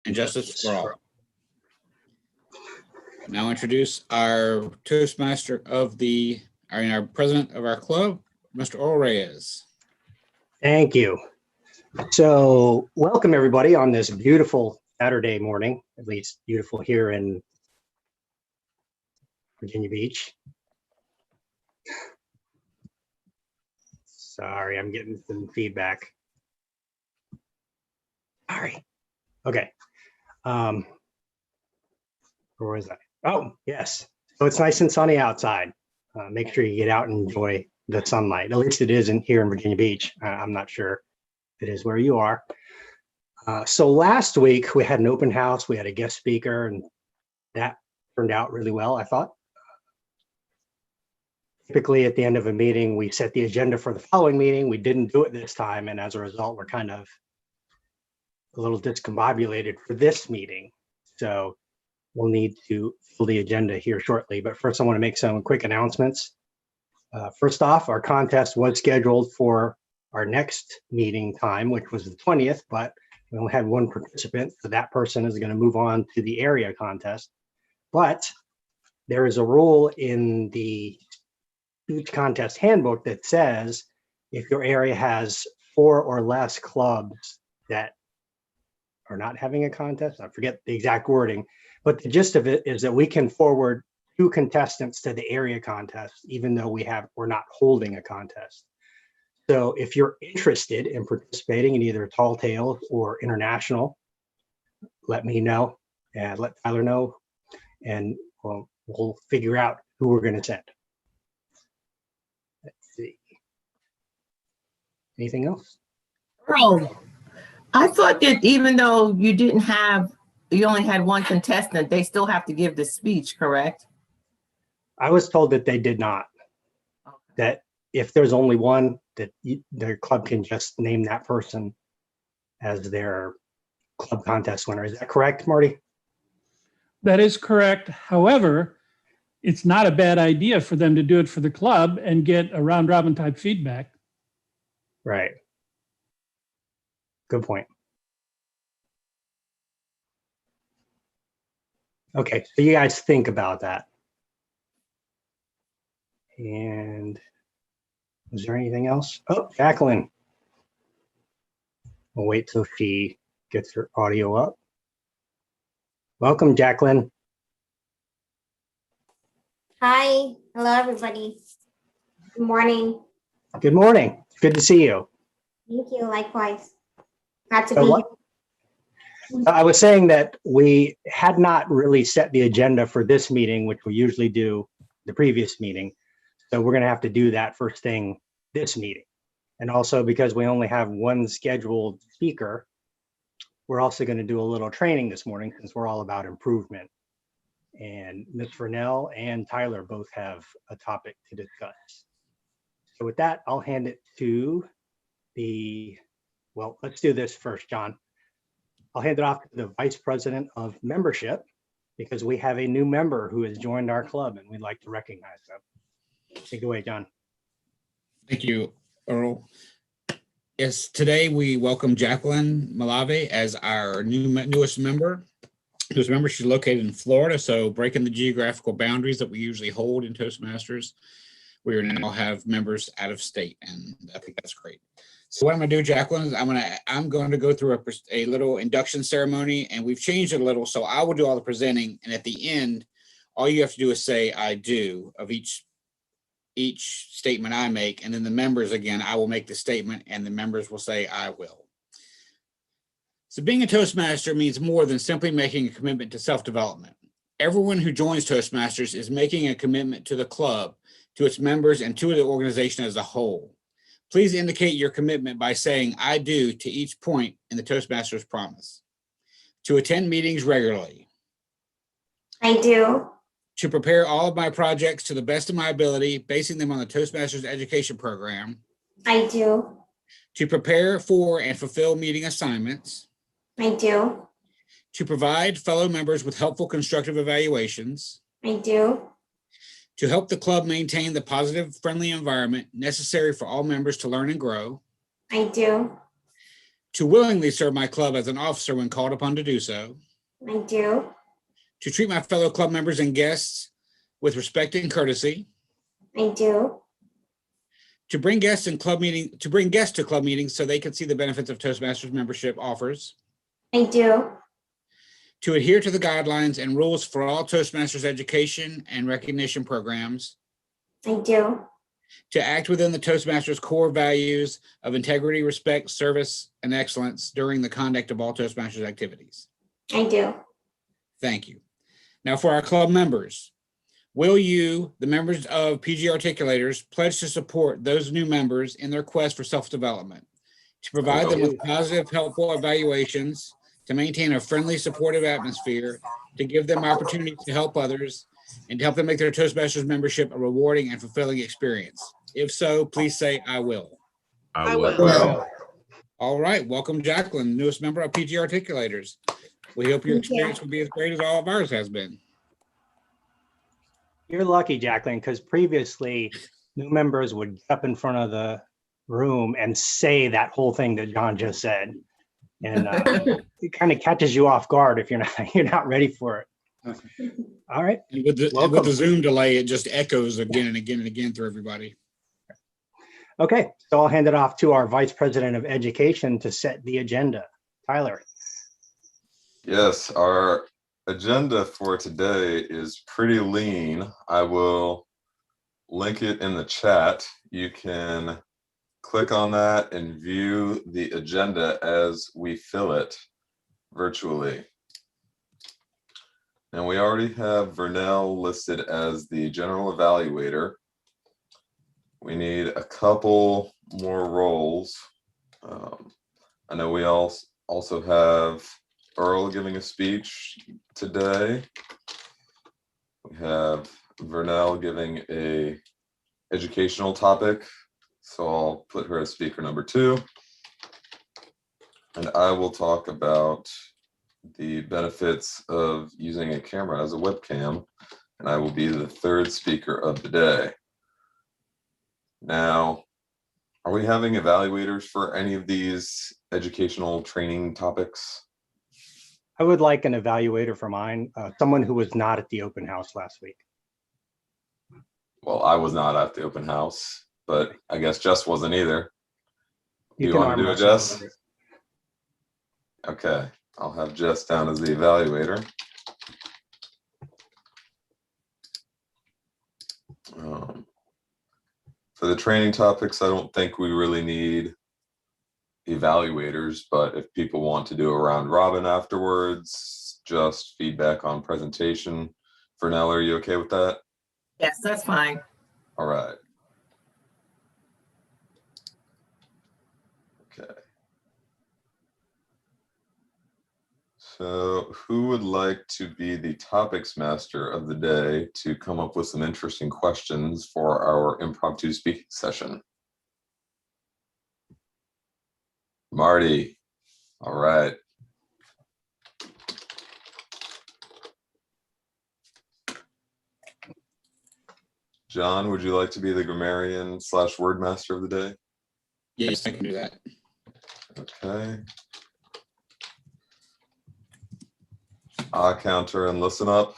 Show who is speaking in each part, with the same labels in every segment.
Speaker 1: and justice for all. Now introduce our Toastmaster of our president of our club, Mr. Earl Reyes.
Speaker 2: Thank you. So welcome everybody on this beautiful Saturday morning, at least beautiful here in Virginia Beach. Sorry, I'm getting some feedback. Sorry. Okay. Where was I? Oh, yes. So it's nice and sunny outside. Make sure you get out and enjoy the sunlight. At least it isn't here in Virginia Beach. I'm not sure if it is where you are. So last week we had an open house. We had a guest speaker, and that turned out really well, I thought. Typically at the end of a meeting, we set the agenda for the following meeting. We didn't do it this time, and as a result, we're kind of a little discombobulated for this meeting. So we'll need to fill the agenda here shortly. But first, I want to make some quick announcements. First off, our contest was scheduled for our next meeting time, which was the 20th, but we only had one participant, so that person is going to move on to the area contest. But there is a rule in the speech contest handbook that says if your area has 4 or less clubs that are not having a contest, I forget the exact wording, but the gist of it is that we can forward 2 contestants to the area contest, even though we're not holding a contest. So if you're interested in participating in either Tall Tales or International, let me know and let Tyler know, and we'll figure out who we're going to send. Let's see. Anything else?
Speaker 3: Oh, I thought that even though you only had one contestant, they still have to give the speech, correct?
Speaker 2: I was told that they did not. That if there's only one, that their club can just name that person as their club contest winner. Is that correct, Marty?
Speaker 4: That is correct. However, it's not a bad idea for them to do it for the club and get a round robin type feedback.
Speaker 2: Right. Good point. Okay, so you guys think about that. And is there anything else? Oh, Jacqueline. We'll wait till she gets her audio up. Welcome, Jacqueline.
Speaker 5: Hi, hello everybody. Good morning.
Speaker 2: Good morning. Good to see you.
Speaker 5: Thank you, likewise. Glad to be here.
Speaker 2: I was saying that we had not really set the agenda for this meeting, which we usually do the previous meeting. So we're going to have to do that first thing this meeting. And also because we only have one scheduled speaker, we're also going to do a little training this morning since we're all about improvement. And Ms. Vernell and Tyler both have a topic to discuss. So with that, I'll hand it to well, let's do this first, John. I'll hand it off to the Vice President of Membership because we have a new member who has joined our club and we'd like to recognize them. Take it away, John. Thank
Speaker 1: you, Earl. Yes, today we welcome Jacqueline Malave as our newest member. She's located in Florida, so breaking the geographical boundaries that we usually hold in Toastmasters, we now have members out of state, and I think that's great. So what I'm going to do, Jacqueline, is I'm going to go through a little induction ceremony, and we've changed it a little, so I will do all the presenting, and at the end, all you have to do is say "I do" of each statement I make, and then the members, again, I will make the statement, and the members will say "I will." So being a Toastmaster means more than simply making a commitment to self-development. Everyone who joins Toastmasters is making a commitment to the club, to its members, and to the organization as a whole. Please indicate your commitment by saying "I do" to each point in the Toastmasters promise. To attend meetings regularly.
Speaker 5: I do.
Speaker 1: To prepare all of my projects to the best of my ability, basing them on the Toastmasters education program.
Speaker 5: I do.
Speaker 1: To prepare for and fulfill meeting assignments.
Speaker 5: I do.
Speaker 1: To provide fellow members with helpful constructive evaluations.
Speaker 5: I do.
Speaker 1: To help the club maintain the positive, friendly environment necessary for all members to learn and grow.
Speaker 5: I do.
Speaker 1: To willingly serve my club as an officer when called upon to do so.
Speaker 5: I do.
Speaker 1: To treat my fellow club members and guests with respect and courtesy.
Speaker 5: I do.
Speaker 1: To bring guests to club meetings so they can see the benefits of Toastmasters membership offers.
Speaker 5: I do.
Speaker 1: To adhere to the guidelines and rules for all Toastmasters education and recognition programs.
Speaker 5: I do.
Speaker 1: To act within the Toastmasters core values of integrity, respect, service, and excellence during the conduct of all Toastmasters activities.
Speaker 5: I do.
Speaker 1: Thank you. Now for our club members, will you, the members of PG Articulators, pledge to support those new members in their quest for self-development, to provide them with positive, helpful evaluations, to maintain a friendly, supportive atmosphere, to give them opportunities to help others, and to help them make their Toastmasters membership a rewarding and fulfilling experience? If so, please say, I will.
Speaker 6: I will.
Speaker 3: Well,
Speaker 1: All right, welcome Jacqueline, newest member of PG Articulators. We hope your
Speaker 5: Thank you.
Speaker 1: experience will be as great as all of ours has been.
Speaker 2: You're lucky, Jacqueline, because previously new members would get up in front of the room and say that whole thing that John just said. And it kind of catches you off guard if you're not ready for it. All right.
Speaker 1: And with the
Speaker 2: Welcome.
Speaker 1: Zoom delay, it just echoes again and again and again through everybody.
Speaker 2: Okay, so I'll hand it off to our Vice President of Education to set the agenda. Tyler.
Speaker 6: Yes, our agenda for today is pretty lean. I will link it in the chat. You can click on that and view the agenda as we fill it virtually. And we already have Vernell listed as the general evaluator. We need a couple more roles. I know we also have Earl giving a speech today. We have Vernell giving a educational topic. So I'll put her as speaker number 2. And I will talk about the benefits of using a camera as a webcam. And I will be the 3rd speaker of the day. Now, are we having evaluators for any of these educational training topics?
Speaker 2: I would like an evaluator for mine, someone who was not at the open house last week.
Speaker 6: Well, I was not at the open house, but I guess Jess wasn't either. Do you
Speaker 2: can
Speaker 6: want to
Speaker 2: arm
Speaker 6: do it,
Speaker 2: wrestle
Speaker 6: Jess?
Speaker 2: with it.
Speaker 6: Okay, I'll have Jess down as the evaluator. For the training topics, I don't think we really need evaluators, but if people want to do a round robin afterwards, just feedback on presentation. Vernell, are you okay with that?
Speaker 3: yes, that's fine.
Speaker 6: All right. Okay. So who would like to be the topics master of the day to come up with some interesting questions for our impromptu speaking session? Marty. All right. John, would you like to be the grammarian / word master of the day?
Speaker 1: Yes, I can do that.
Speaker 6: Okay. Counter and listen up.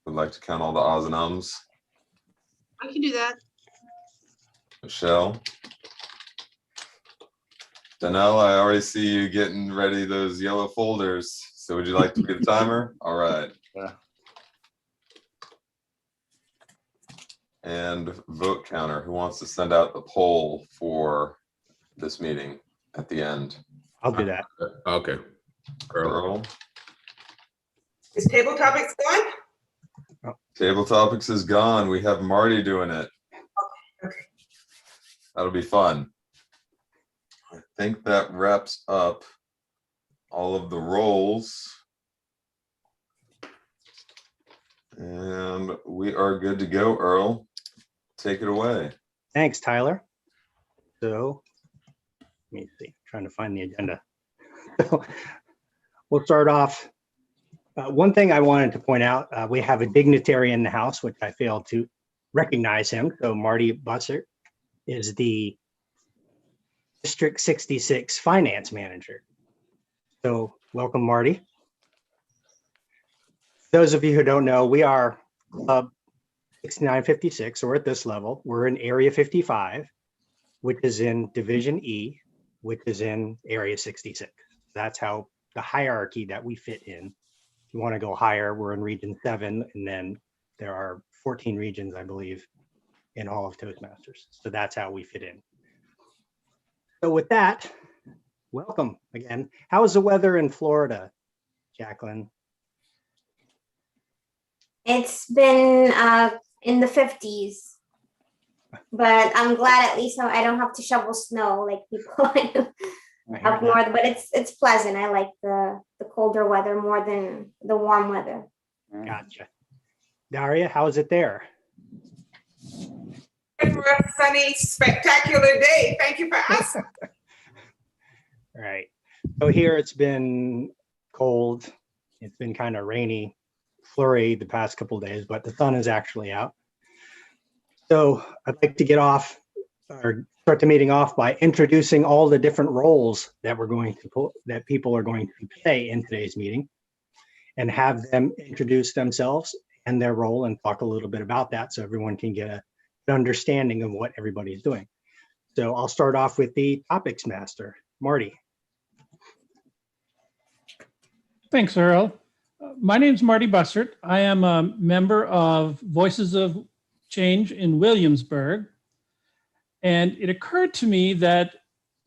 Speaker 6: Would like to count all the ahs and ums.
Speaker 7: I can do that.
Speaker 6: Michelle. Danelle, I already see you getting ready those yellow folders. So would you like to be the timer? All right.
Speaker 2: Yeah.
Speaker 6: And vote counter. Who wants to send out the poll for this meeting at the end?
Speaker 2: I'll do that.
Speaker 8: Okay.
Speaker 6: Earl.
Speaker 7: Is table topics going?
Speaker 6: Table topics is gone. We have Marty doing it.
Speaker 7: Okay.
Speaker 6: That'll be fun. I think that wraps up all of the roles. And we are good to go, Earl. Take it away.
Speaker 2: Thanks, Tyler. So, let me see, trying to find the agenda. We'll start off. One thing I wanted to point out, we have a dignitary in the house, which I failed to recognize him. So Marty Bussert is the District 66 Finance Manager. So welcome, Marty. Those of you who don't know, we are Club 6956, so we're at this level. We're in Area 55, which is in Division E, which is in Area 66. That's how the hierarchy that we fit in. If you want to go higher, we're in Region 7, and then there are 14 regions, I believe, in all of Toastmasters. So that's how we fit in. So with that, welcome again. How is the weather in Florida, Jacqueline?
Speaker 5: It's been in the 50s, but I'm glad at least I don't have to shovel snow like people up north. But it's pleasant. I like the colder weather more than the warm weather.
Speaker 2: Gotcha. Daria, how is it there?
Speaker 7: For a sunny, spectacular day. Thank you for asking.
Speaker 2: Right. So here it's been cold. It's been kind of rainy, flurry the past couple of days, but the sun is actually out. So I'd like to get off or start the meeting off by introducing all the different roles that we're going to put, that people are going to play in today's meeting, and have them introduce themselves and their role and talk a little bit about that so everyone can get an understanding of what everybody's doing. So I'll start off with the topics master, Marty.
Speaker 4: Thanks, Earl. My name's Marty Bussert. I am a member of Voices of Change in Williamsburg. And it occurred to me that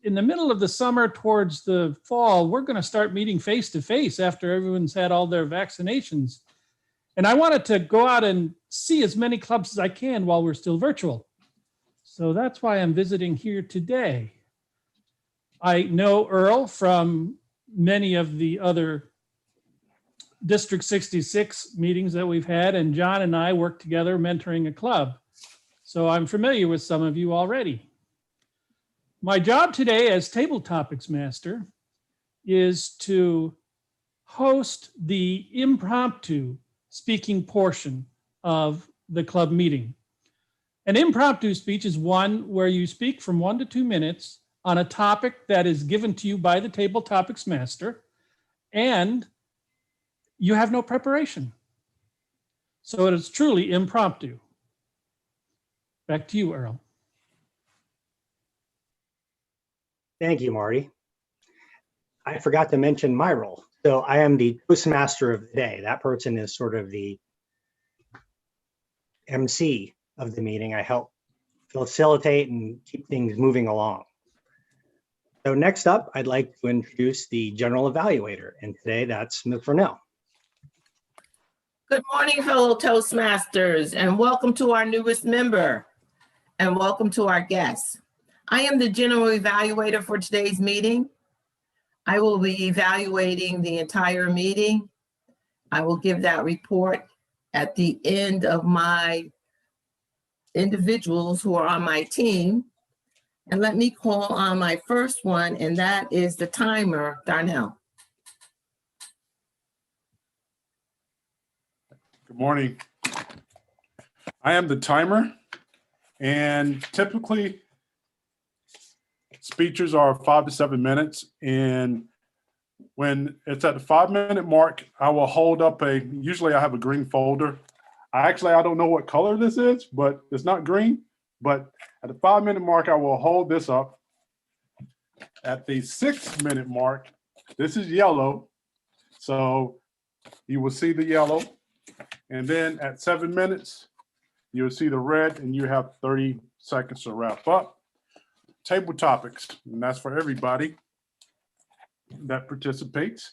Speaker 4: in the middle of the summer towards the fall, we're going to start meeting face to face after everyone's had all their vaccinations. And I wanted to go out and see as many clubs as I can while we're still virtual. So that's why I'm visiting here today. I know Earl from many of the other District 66 meetings that we've had, and John and I work together mentoring a club. So I'm familiar with some of you already. My job today as Table Topics Master is to host the impromptu speaking portion of the club meeting. An impromptu speech is one where you speak from 1 to 2 minutes on a topic that is given to you by the Table Topics Master, and you have no preparation. So it is truly impromptu. Back to you, Earl.
Speaker 2: Thank you, Marty. I forgot to mention my role. So I am the Toastmaster of the day. That person is sort of the MC of the meeting. I help facilitate and keep things moving along. So next up, I'd like to introduce the General Evaluator. And today that's Ms. Vernell.
Speaker 3: Good morning, fellow Toastmasters, and welcome to our newest member, and welcome to our guests. I am the General Evaluator for today's meeting. I will be evaluating the entire meeting. I will give that report at the end of my individuals who are on my team. And let me call on my first one, and that is the timer, Darnell.
Speaker 8: Good morning. I am the timer, and typically speeches are 5 to 7 minutes. And when it's at the 5-minute mark, I will hold up usually I have a green folder. I don't know what color this is, but it's not green. But at the 5-minute mark, I will hold this up. At the 6-minute mark, this is yellow. So you will see the yellow. And then at 7 minutes, you'll see the red, and you have 30 seconds to wrap up. Table topics, and that's for everybody that participates.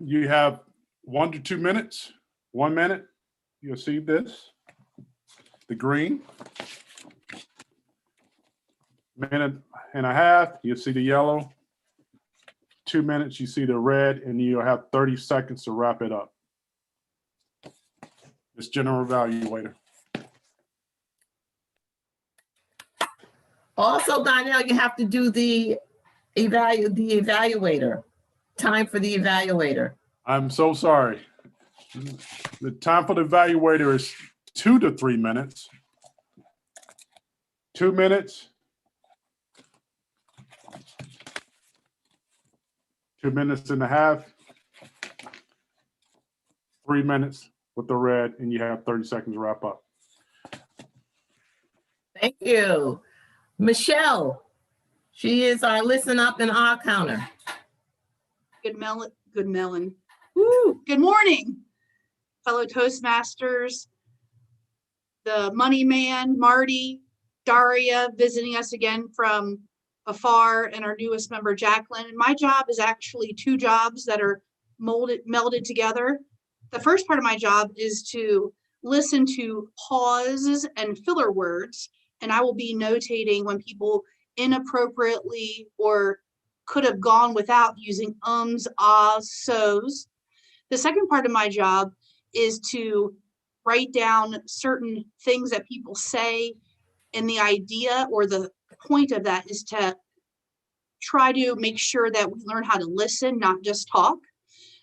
Speaker 8: You have 1 to 2 minutes, 1 minute, you'll see this, the green. Minute and a half, you'll see the yellow. 2 minutes, you see the red, and you'll have 30 seconds to wrap it up. It's General Evaluator.
Speaker 3: Also, Donnell, you have to do the evaluator. Time for the evaluator.
Speaker 8: I'm so sorry. The time for the evaluator is 2 to 3 minutes. 2 minutes. 2.5 minutes, 3 minutes with the red, and you have 30 seconds to wrap up.
Speaker 3: Thank you. Michelle, she is our listen up and R counter.
Speaker 9: Good melon. Woo, good morning, fellow Toastmasters, the money man, Marty, Daria, visiting us again from afar, and our newest member, Jacqueline. And my job is actually two jobs that are melded together. The first part of my job is to listen to pauses and filler words, and I will be notating when people inappropriately or could have gone without using ums, ahs, so's. The second part of my job is to write down certain things that people say, and the idea or the point of that is to try to make sure that we learn how to listen, not just talk.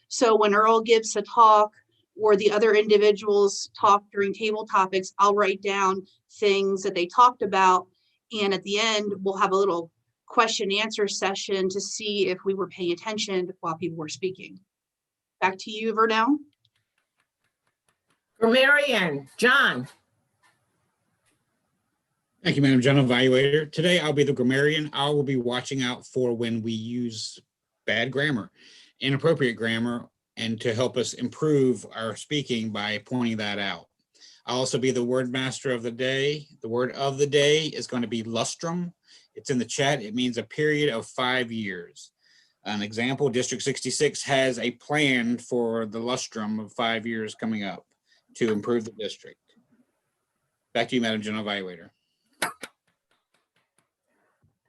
Speaker 9: So when Earl gives a talk or the other individuals talk during table topics, I'll write down things that they talked about, and at the end, we'll have a little question answer session to see if we were paying attention while people were speaking. Back to you, Vernell.
Speaker 3: Grammarian, John.
Speaker 1: Thank you, Madam General Evaluator. Today, I'll be the grammarian. I will be watching out for when we use bad grammar, inappropriate grammar, and to help us improve our speaking by pointing that out. I'll also be the word master of the day. The word of the day is going to be lustrum. It's in the chat. It means a period of 5 years. An example, District 66 has a plan for the lustrum of 5 years coming up to improve the district. Back to you, Madam General Evaluator.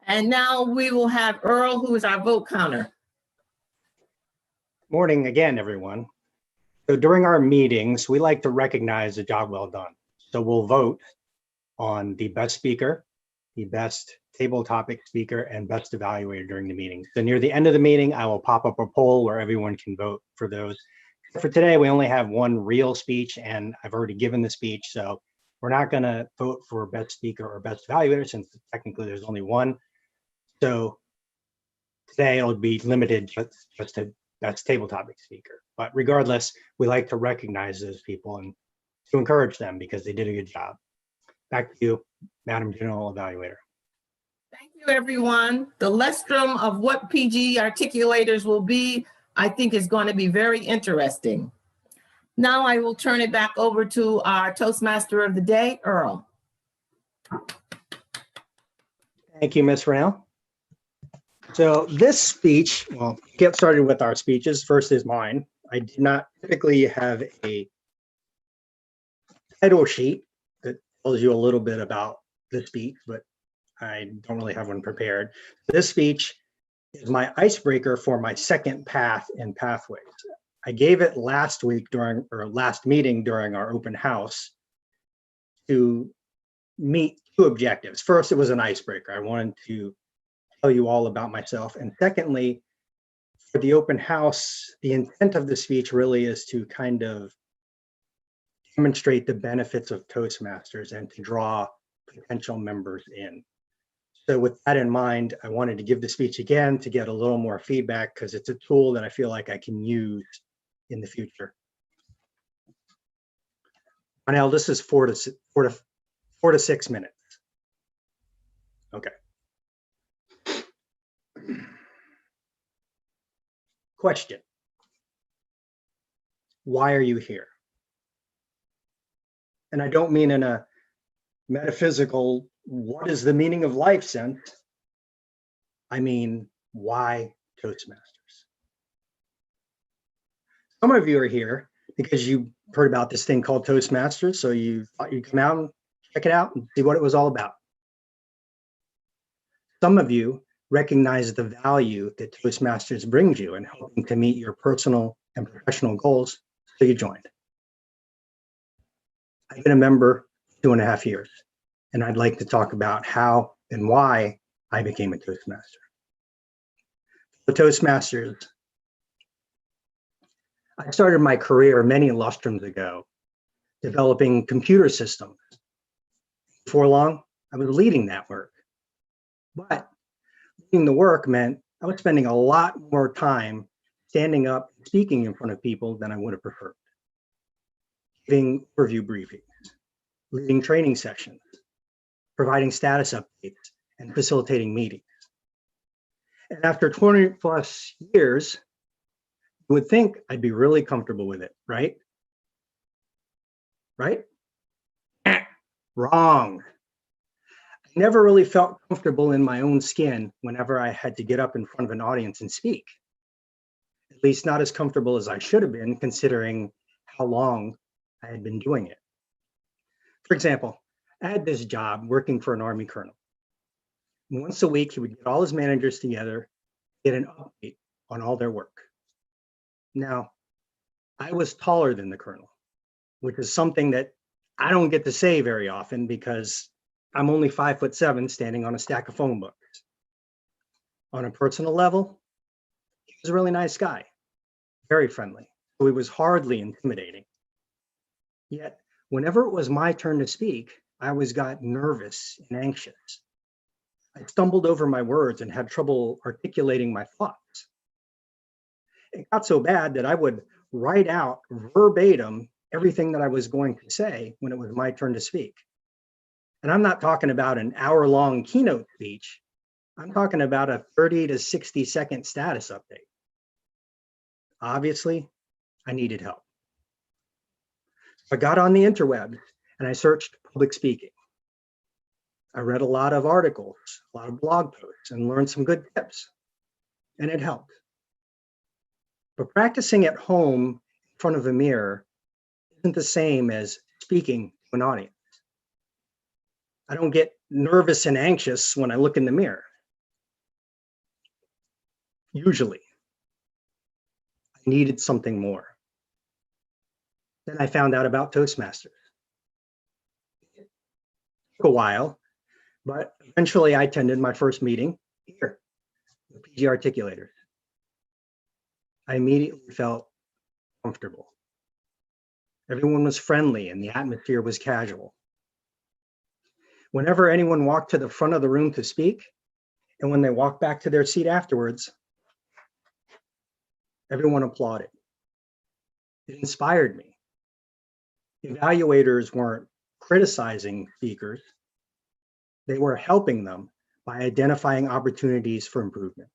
Speaker 3: And now we will have Earl, who is our vote counter.
Speaker 2: Morning again, everyone. So during our meetings, we like to recognize a job well done. So we'll vote on the best speaker, the best table topic speaker, and best evaluator during the meeting. So near the end of the meeting, I will pop up a poll where everyone can vote for those. For today, we only have one real speech, and I've already given the speech. So we're not going to vote for best speaker or best evaluator since technically there's only one. So today it'll be limited just to best table topic speaker. But regardless, we like to recognize those people and to encourage them because they did a good job. Back to you, Madam General Evaluator.
Speaker 3: Thank you, everyone. The lustrum of what PG articulators will be, I think, is going to be very interesting. Now I will turn it back over to our Toastmaster of the day, Earl.
Speaker 2: Thank you, Ms. Rao. So this speech, well, get started with our speeches. First is mine. I did not typically have a title sheet that tells you a little bit about the speech, but I don't really have one prepared. This speech is my icebreaker for my second path in Pathways. I gave it last meeting during our open house to meet two objectives. First, it was an icebreaker. I wanted to tell you all about myself. And secondly, for the open house, the intent of the speech really is to kind of demonstrate the benefits of Toastmasters and to draw potential members in. So with that in mind, I wanted to give the speech again to get a little more feedback because it's a tool that I feel like I can use in the future. Now, this is 4 to 6 minutes. Okay. Question. Why are you here? And I don't mean in a metaphysical, what is the meaning of life sense? I mean, why Toastmasters? Some of you are here because you heard about this thing called Toastmasters, so you thought you'd come out and check it out and see what it was all about. Some of you recognize the value that Toastmasters brings you in helping to meet your personal and professional goals, so you joined. I've been a member 2.5 years, and I'd like to talk about how and why I became a Toastmaster. The Toastmasters, I started my career many lustrums ago, developing computer systems. Before long, I was leading that work. But leading the work meant I was spending a lot more time standing up, speaking in front of people than I would have preferred. Giving review briefings, leading training sessions, providing status updates, and facilitating meetings. And after 20 plus years, you would think I'd be really comfortable with it, right? Right? Wrong. I never really felt comfortable in my own skin whenever I had to get up in front of an audience and speak. At least not as comfortable as I should have been, considering how long I had been doing it. For example, I had this job working for an Army colonel. And once a week, he would get all his managers together, get an update on all their work. Now, I was taller than the colonel, which is something that I don't get to say very often because I'm only 5'7" standing on a stack of phone books. On a personal level, he was a really nice guy, very friendly, so he was hardly intimidating. Yet, whenever it was my turn to speak, I always got nervous and anxious. I stumbled over my words and had trouble articulating my thoughts. It got so bad that I would write out verbatim everything that I was going to say when it was my turn to speak. And I'm not talking about an hour-long keynote speech. I'm talking about a 30 to 60-second status update. Obviously, I needed help. I got on the interwebs and I searched public speaking. I read a lot of articles, a lot of blog posts, and learned some good tips, and it helped. But practicing at home in front of a mirror isn't the same as speaking to an audience. I don't get nervous and anxious when I look in the mirror. Usually. I needed something more. Then I found out about Toastmasters. It took a while, but eventually I attended my first meeting here, the PG Articulators. I immediately felt comfortable. Everyone was friendly and the atmosphere was casual. Whenever anyone walked to the front of the room to speak, and when they walked back to their seat afterwards, everyone applauded. It inspired me. Evaluators weren't criticizing speakers. They were helping them by identifying opportunities for improvement.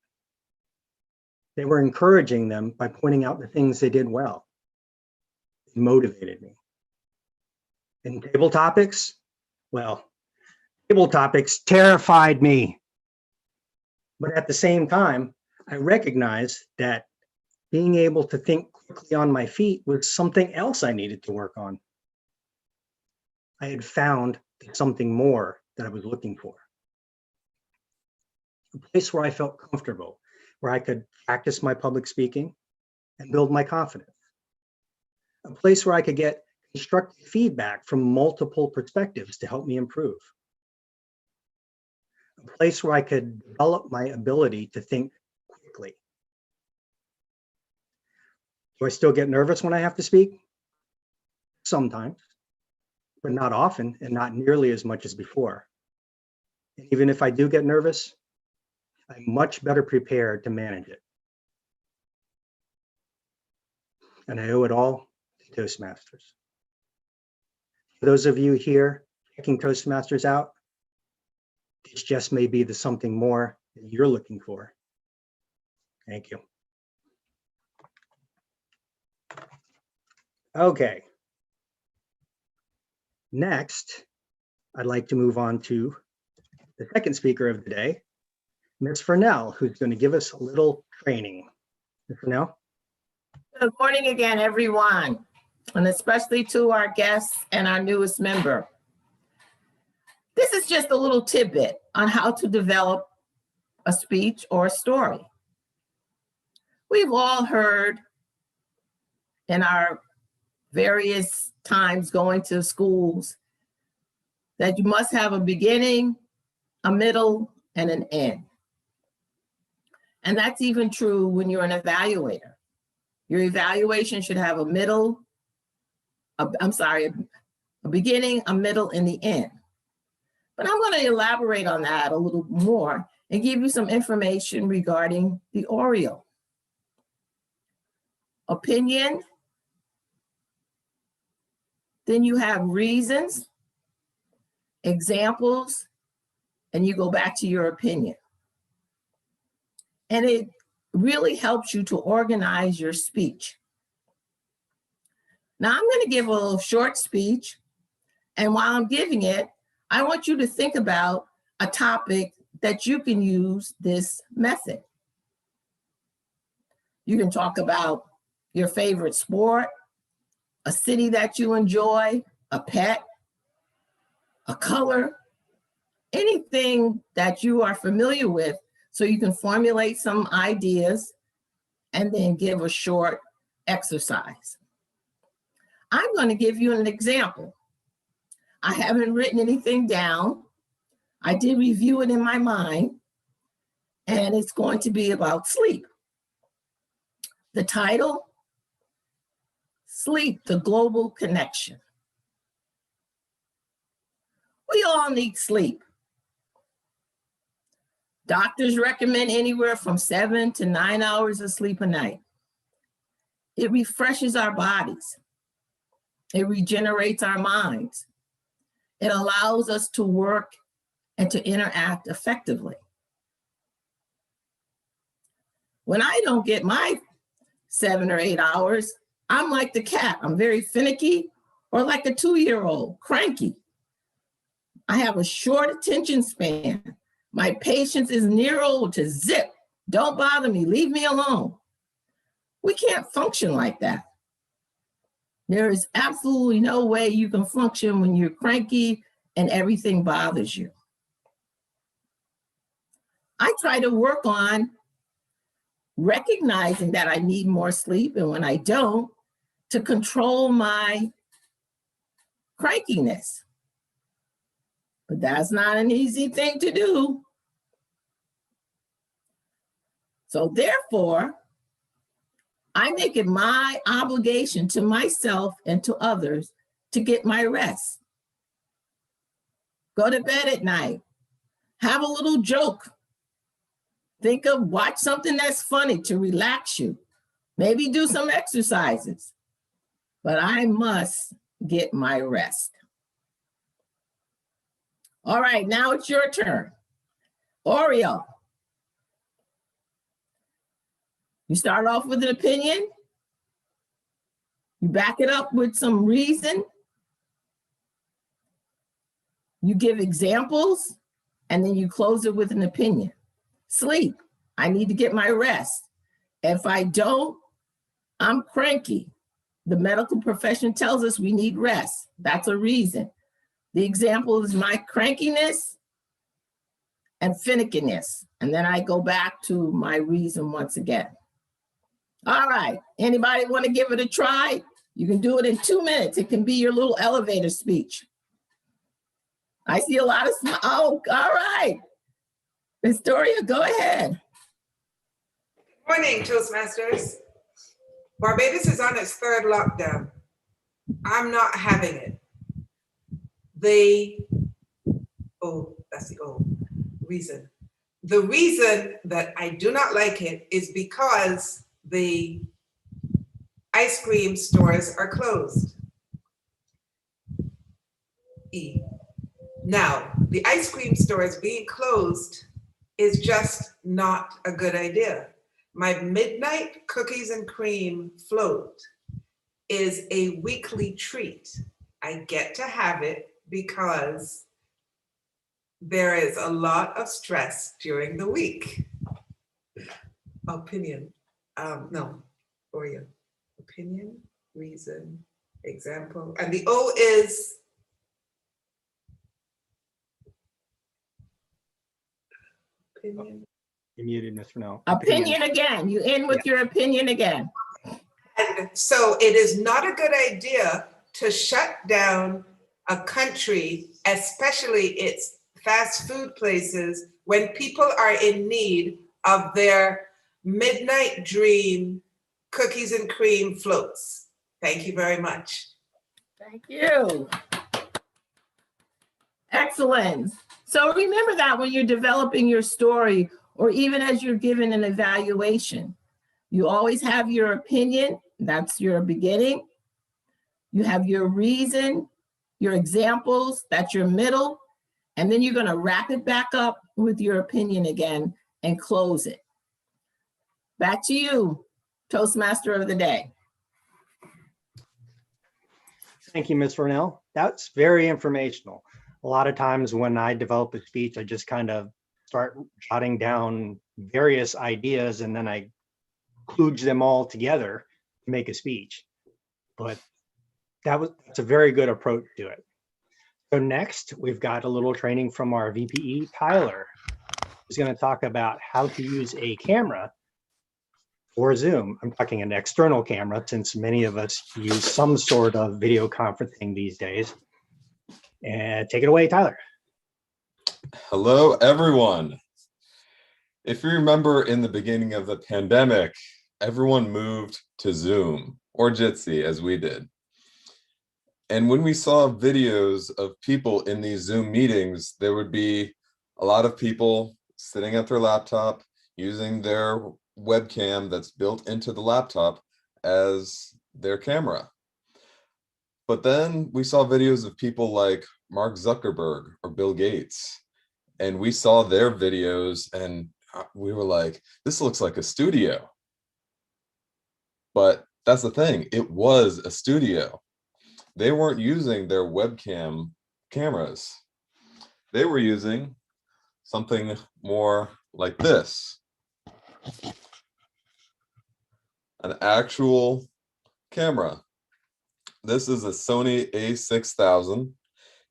Speaker 2: They were encouraging them by pointing out the things they did well. It motivated me. And table topics, well, table topics terrified me. But at the same time, I recognized that being able to think quickly on my feet was something else I needed to work on. I had found something more that I was looking for. A place where I felt comfortable, where I could practice my public speaking and build my confidence. A place where I could get constructive feedback from multiple perspectives to help me improve. A place where I could develop my ability to think quickly. Do I still get nervous when I have to speak? Sometimes, but not often and not nearly as much as before. And even if I do get nervous, I'm much better prepared to manage it. And I owe it all to Toastmasters. For those of you here checking Toastmasters out, this just may be the something more that you're looking for. Thank you. Okay. Next, I'd like to move on to the second speaker of the day, Ms. Furnell, who's going to give us a little training. Ms. Furnell?
Speaker 3: Good morning again, everyone, and especially to our guests and our newest member. This is just a little tidbit on how to develop a speech or a story. We've all heard in our various times going to schools that you must have a beginning, a middle, and an end. And that's even true when you're an evaluator. Your evaluation should have a beginning, a middle, and the end. But I'm going to elaborate on that a little more and give you some information regarding the Oreo. Opinion. Then you have reasons, examples, and you go back to your opinion. And it really helps you to organize your speech. Now I'm going to give a little short speech. And while I'm giving it, I want you to think about a topic that you can use this method. You can talk about your favorite sport, a city that you enjoy, a pet, a color, anything that you are familiar with, so you can formulate some ideas and then give a short exercise. I'm going to give you an example. I haven't written anything down. I did review it in my mind, and it's going to be about sleep. The title, Sleep, the Global Connection. We all need sleep. Doctors recommend anywhere from 7 to 9 hours of sleep a night. It refreshes our bodies. It regenerates our minds. It allows us to work and to interact effectively. When I don't get my 7 or 8 hours, I'm like the cat. I'm very finicky, or like a 2-year-old, cranky. I have a short attention span. My patience is near old to zip. Don't bother me, leave me alone. We can't function like that. There is absolutely no way you can function when you're cranky and everything bothers you. I try to work on recognizing that I need more sleep, and when I don't, to control my crankiness. But that's not an easy thing to do. So therefore, I make it my obligation to myself and to others to get my rest. Go to bed at night. Have a little joke. Watch something that's funny to relax you. Maybe do some exercises. But I must get my rest. All right, now it's your turn. Oreo. You start off with an opinion. You back it up with some reason. You give examples, and then you close it with an opinion. Sleep. I need to get my rest. If I don't, I'm cranky. The medical profession tells us we need rest. That's a reason. The example is my crankiness and finickiness. And then I go back to my reason once again. All right, anybody want to give it a try? You can do it in 2 minutes. It can be your little elevator speech. I see a lot of smiles. Oh, all right. Historia, go ahead.
Speaker 7: Morning, Toastmasters. Barbados is on its 3rd lockdown. I'm not having it. That's the old reason. The reason that I do not like it is because the ice cream stores are closed. Now, the ice cream stores being closed is just not a good idea. My midnight cookies and cream float is a weekly treat. I get to have it because there is a lot of stress during the week. Opinion, Oreo. Opinion, reason, example, and the O is opinion.
Speaker 2: You muted, Ms. Fennell.
Speaker 3: Opinion again. You in with your opinion again.
Speaker 7: And so it is not a good idea to shut down a country, especially its fast food places, when people are in need of their midnight dream cookies and cream floats. Thank you very much.
Speaker 3: Thank you. Excellent. So remember that when you're developing your story, or even as you're given an evaluation, you always have your opinion. That's your beginning. You have your reason, your examples, that's your middle. And then you're going to wrap it back up with your opinion again and close it. Back to you, Toastmaster of the day.
Speaker 2: Thank you, Ms. Vernell. That's very informational. A lot of times when I develop a speech, I just kind of start jotting down various ideas and then I kludge them all together to make a speech. But that's a very good approach to it. So next, we've got a little training from our VPE, Tyler, who's going to talk about how to use a camera for Zoom. I'm talking an external camera since many of us use some sort of video conferencing these days. And take it away, Tyler.
Speaker 6: Hello, everyone. If you remember in the beginning of the pandemic, everyone moved to Zoom or Jitsi as we did. And when we saw videos of people in these Zoom meetings, there would be a lot of people sitting at their laptop using their webcam that's built into the laptop as their camera. But then we saw videos of people like Mark Zuckerberg or Bill Gates, and we saw their videos and we were like, this looks like a studio. But that's the thing, it was a studio. They weren't using their webcam cameras. They were using something more like this. An actual camera. This is a Sony a6000.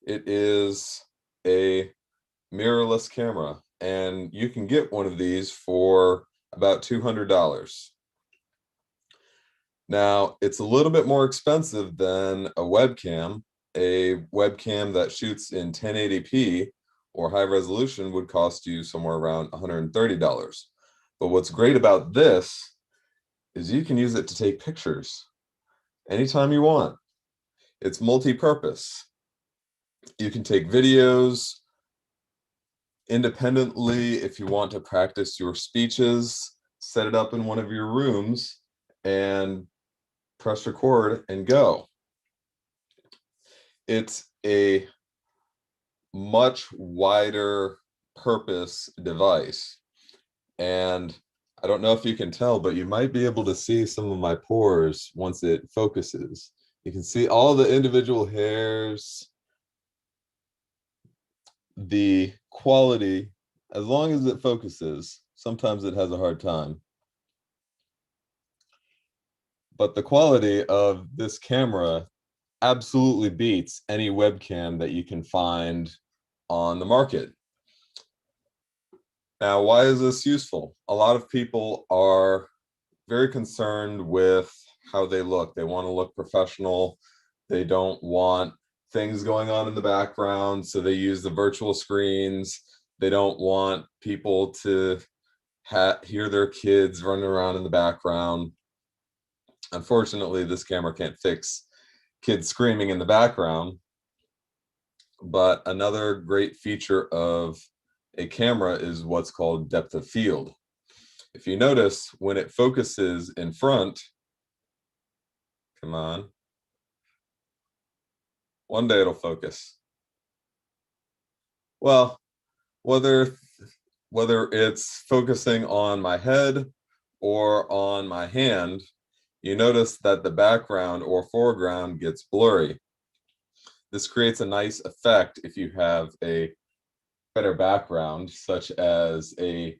Speaker 6: It is a mirrorless camera, and you can get one of these for about $200. Now, it's a little bit more expensive than a webcam. A webcam that shoots in 1080p or high resolution would cost you somewhere around $130. But what's great about this is you can use it to take pictures anytime you want. It's multi-purpose. You can take videos independently if you want to practice your speeches, set it up in one of your rooms and press record and go. It's a much wider purpose device. And I don't know if you can tell, but you might be able to see some of my pores once it focuses. You can see all the individual hairs, the quality, as long as it focuses. Sometimes it has a hard time. But the quality of this camera absolutely beats any webcam that you can find on the market. Now, why is this useful? A lot of people are very concerned with how they look. They want to look professional. They don't want things going on in the background, so they use the virtual screens. They don't want people to hear their kids running around in the background. Unfortunately, this camera can't fix kids screaming in the background. But another great feature of a camera is what's called depth of field. If you notice, when it focuses in front, come on, one day it'll focus. Well, whether it's focusing on my head or on my hand, you notice that the background or foreground gets blurry. This creates a nice effect if you have a better background, such as a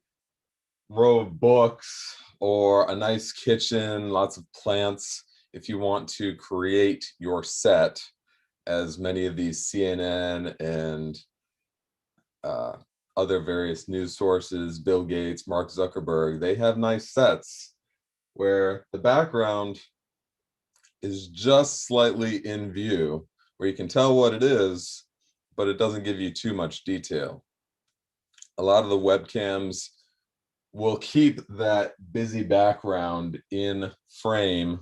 Speaker 6: row of books or a nice kitchen, lots of plants. If you want to create your set, as many of these CNN and other various news sources, Bill Gates, Mark Zuckerberg, they have nice sets where the background is just slightly in view, where you can tell what it is, but it doesn't give you too much detail. A lot of the webcams will keep that busy background in frame,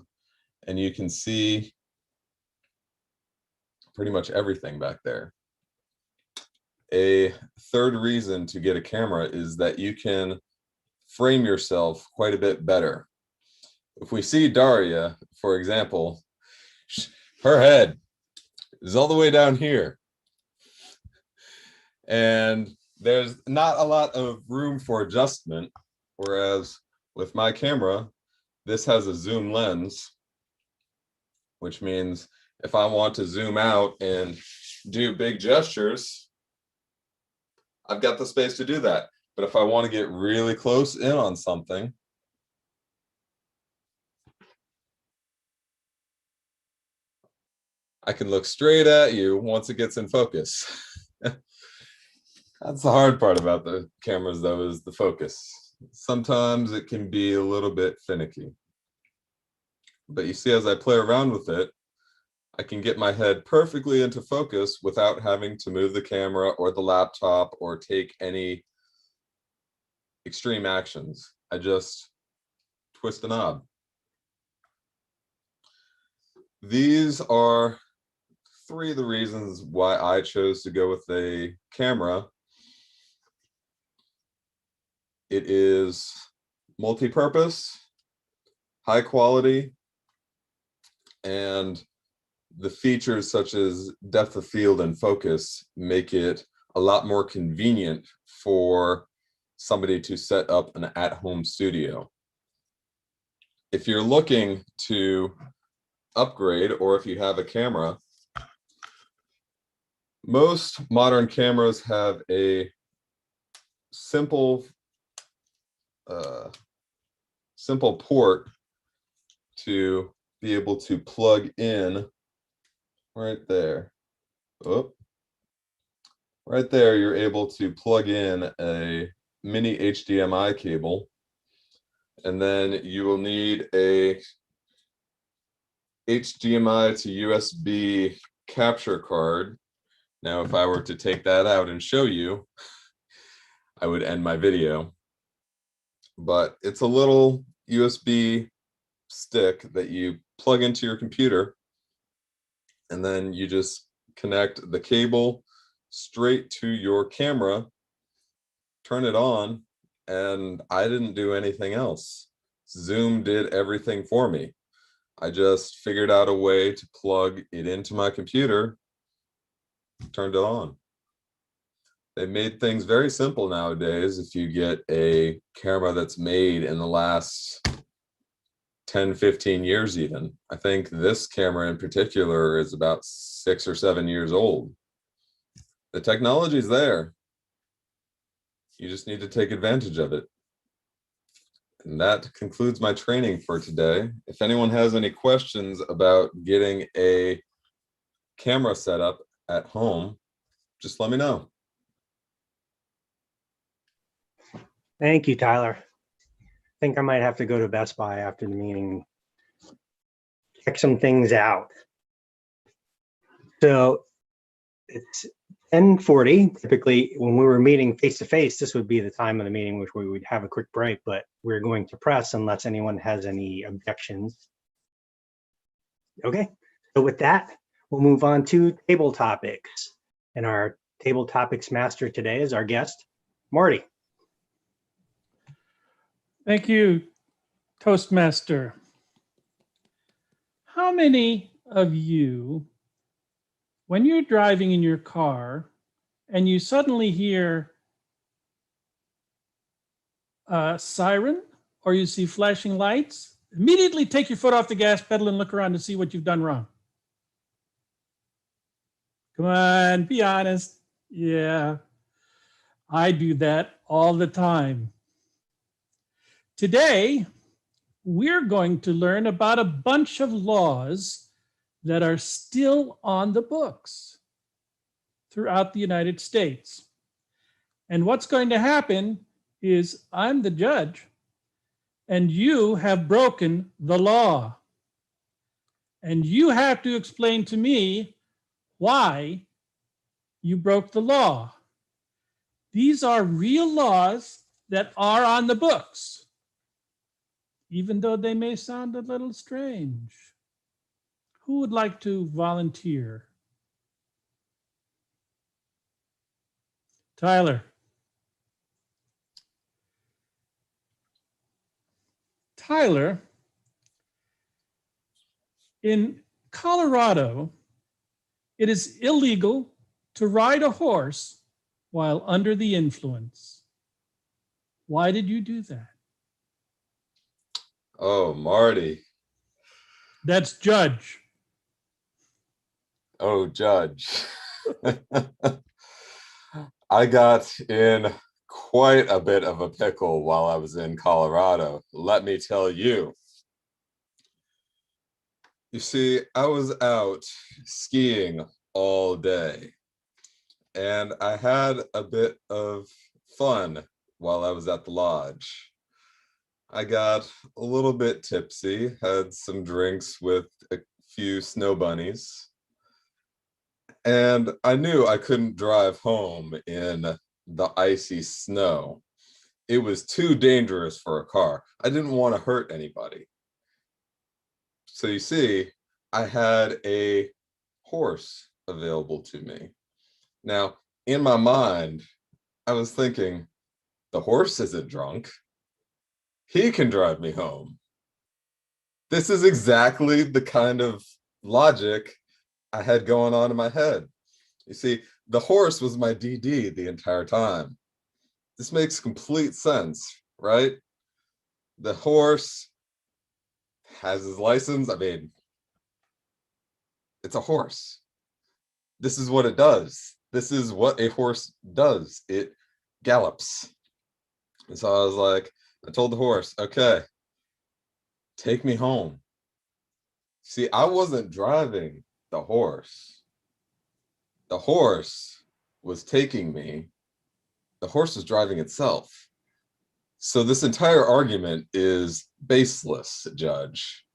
Speaker 6: and you can see pretty much everything back there. A third reason to get a camera is that you can frame yourself quite a bit better. If we see Daria, for example, her head is all the way down here. And there's not a lot of room for adjustment, whereas with my camera, this has a zoom lens, which means if I want to zoom out and do big gestures, I've got the space to do that. But if I want to get really close in on something, I can look straight at you once it gets in focus. That's the hard part about the cameras, though, is the focus. Sometimes it can be a little bit finicky. But you see, as I play around with it, I can get my head perfectly into focus without having to move the camera or the laptop or take any extreme actions. I just twist a knob. These are 3 of the reasons why I chose to go with a camera. It is multi-purpose, high quality, and the features such as depth of field and focus make it a lot more convenient for somebody to set up an at-home studio. If you're looking to upgrade, or if you have a camera, most modern cameras have a simple port to be able to plug in right there. Oh, right there, you're able to plug in a mini HDMI cable, and then you will need a HDMI to USB capture card. Now, if I were to take that out and show you, I would end my video. But it's a little USB stick that you plug into your computer, and then you just connect the cable straight to your camera, turn it on, and I didn't do anything else. Zoom did everything for me. I just figured out a way to plug it into my computer, turned it on. They made things very simple nowadays. If you get a camera that's made in the last 10, 15 years even. I think this camera in particular is about 6 or 7 years old. The technology's there. You just need to take advantage of it. And that concludes my training for today. If anyone has any questions about getting a camera set up at home, just let me know.
Speaker 2: Thank you, Tyler. I think I might have to go to Best Buy after the meeting, check some things out. So it's 10:40. Typically, when we were meeting face to face, this would be the time of the meeting which we would have a quick break, but we're going to press unless anyone has any objections. Okay, so with that, we'll move on to table topics. And our table topics master today is our guest, Marty.
Speaker 4: Thank you, Toastmaster. How many of you, when you're driving in your car and you suddenly hear a siren or you see flashing lights, immediately take your foot off the gas pedal and look around to see what you've done wrong? Come on, be honest. Yeah, I do that all the time. Today, we're going to learn about a bunch of laws that are still on the books throughout the United States. And what's going to happen is I'm the judge and you have broken the law. And you have to explain to me why you broke the law. These are real laws that are on the books, even though they may sound a little strange. Who would like to volunteer? Tyler. Tyler, in Colorado, it is illegal to ride a horse while under the influence. Why did you do that?
Speaker 6: Oh, Marty.
Speaker 4: That's Judge.
Speaker 6: Oh, Judge. I got in quite a bit of a pickle while I was in Colorado, let me tell you. You see, I was out skiing all day, and I had a bit of fun while I was at the lodge. I got a little bit tipsy, had some drinks with a few snow bunnies, and I knew I couldn't drive home in the icy snow. It was too dangerous for a car. I didn't want to hurt anybody. So you see, I had a horse available to me. Now, in my mind, I was thinking, the horse isn't drunk. He can drive me home. This is exactly the kind of logic I had going on in my head. You see, the horse was my DD the entire time. This makes complete sense, right? The horse has his license. I mean, it's a horse. This is what it does. This is what a horse does. It gallops. And so I was like, I told the horse, okay, take me home. See, I wasn't driving the horse. The horse was taking me. The horse was driving itself. So this entire argument is baseless, Judge.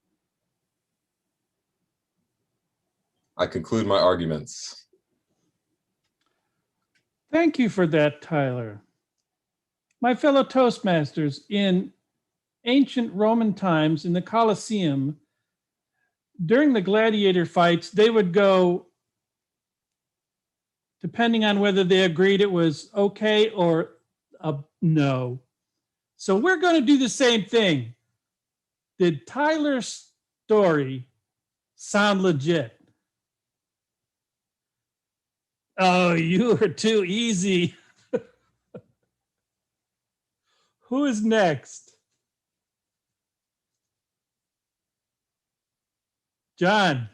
Speaker 6: I conclude my arguments.
Speaker 4: Thank you for that, Tyler. My fellow Toastmasters, in ancient Roman times in the Colosseum, during the gladiator fights, they would go, depending on whether they agreed it was okay or a no. So we're going to do the same thing. Did Tyler's story sound legit? Oh, you are too easy. Who is next? John.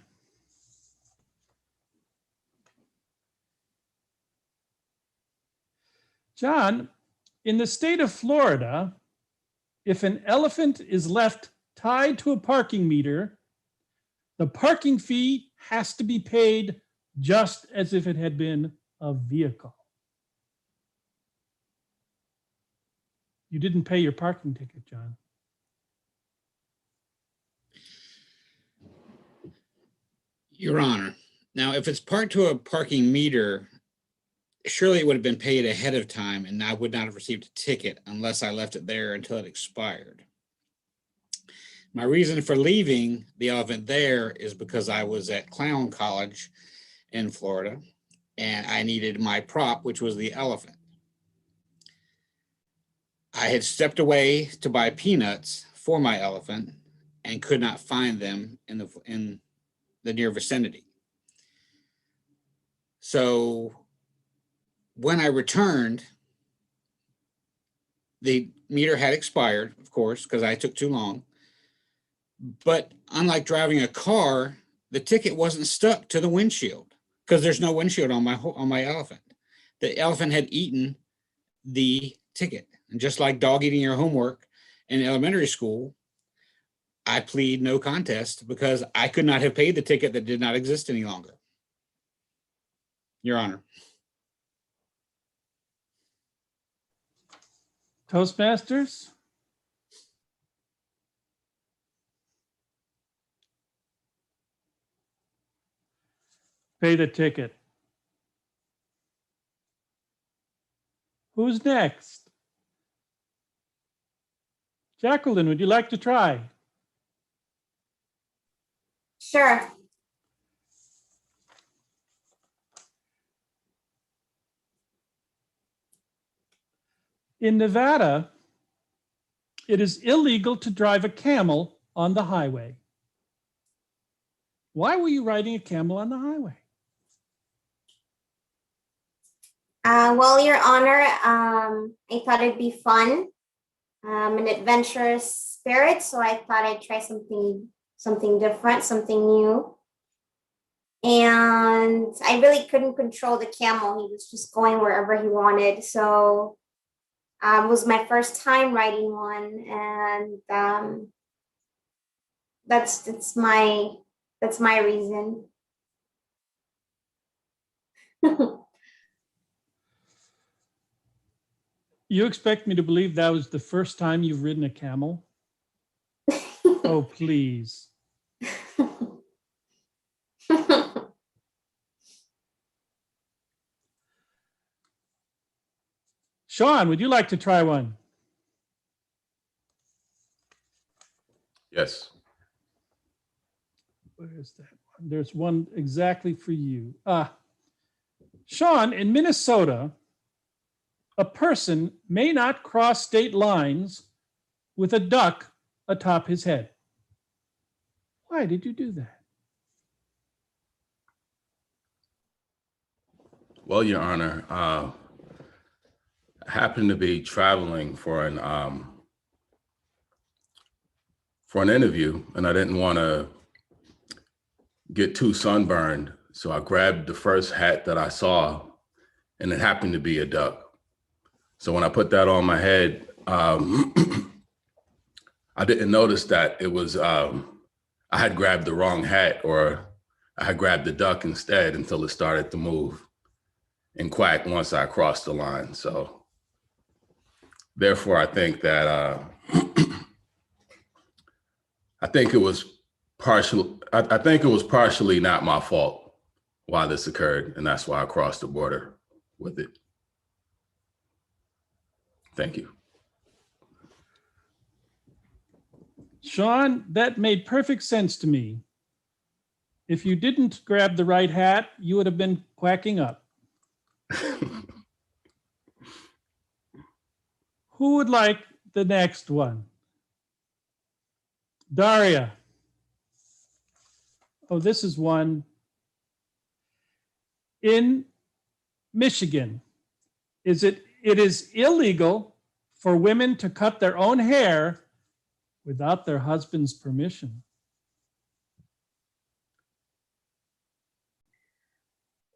Speaker 4: John, in the state of Florida, if an elephant is left tied to a parking meter, the parking fee has to be paid just as if it had been a vehicle. You didn't pay your parking ticket, John.
Speaker 1: Your Honor, now if it's parked to a parking meter, surely it would have been paid ahead of time and I would not have received a ticket unless I left it there until it expired. My reason for leaving the elephant there is because I was at Clown College in Florida and I needed my prop, which was the elephant. I had stepped away to buy peanuts for my elephant and could not find them in the near vicinity. So when I returned, the meter had expired, of course, because I took too long. But unlike driving a car, the ticket wasn't stuck to the windshield because there's no windshield on my elephant. The elephant had eaten the ticket. And just like dog eating your homework in elementary school, I plead no contest because I could not have paid the ticket that did not exist any longer. Your Honor.
Speaker 4: Toastmasters? Pay the ticket. Who's next? Jacqueline, would you like to try?
Speaker 5: Sure.
Speaker 4: In Nevada, it is illegal to drive a camel on the highway. Why were you riding a camel on the highway?
Speaker 5: Well, Your Honor, I thought it'd be fun, an adventurous spirit, so I thought I'd try something different, something new. And I really couldn't control the camel. He was just going wherever he wanted. So it was my first time riding one, and that's my reason.
Speaker 4: You expect me to believe that was the first time you've ridden a camel? Oh, please. Sean, would you like to try one?
Speaker 6: Yes.
Speaker 4: Where is that one? There's one exactly for you. Sean, in Minnesota, a person may not cross state lines with a duck atop his head. Why did you do that?
Speaker 10: Well, Your Honor, I happened to be traveling for an interview, and I didn't want to get too sunburned, so I grabbed the first hat that I saw, and it happened to be a duck. So when I put that on my head, I didn't notice that it was I had grabbed the wrong hat, or I had grabbed the duck instead, until it started to move and quack once I crossed the line. So therefore, I think that I think it was partially not my fault why this occurred, and that's why I crossed the border with it. Thank you.
Speaker 4: Sean, that made perfect sense to me. If you didn't grab the right hat, you would have been quacking up. Who would like the next one? Daria. Oh, this is one. In Michigan, it is illegal for women to cut their own hair without their husband's permission.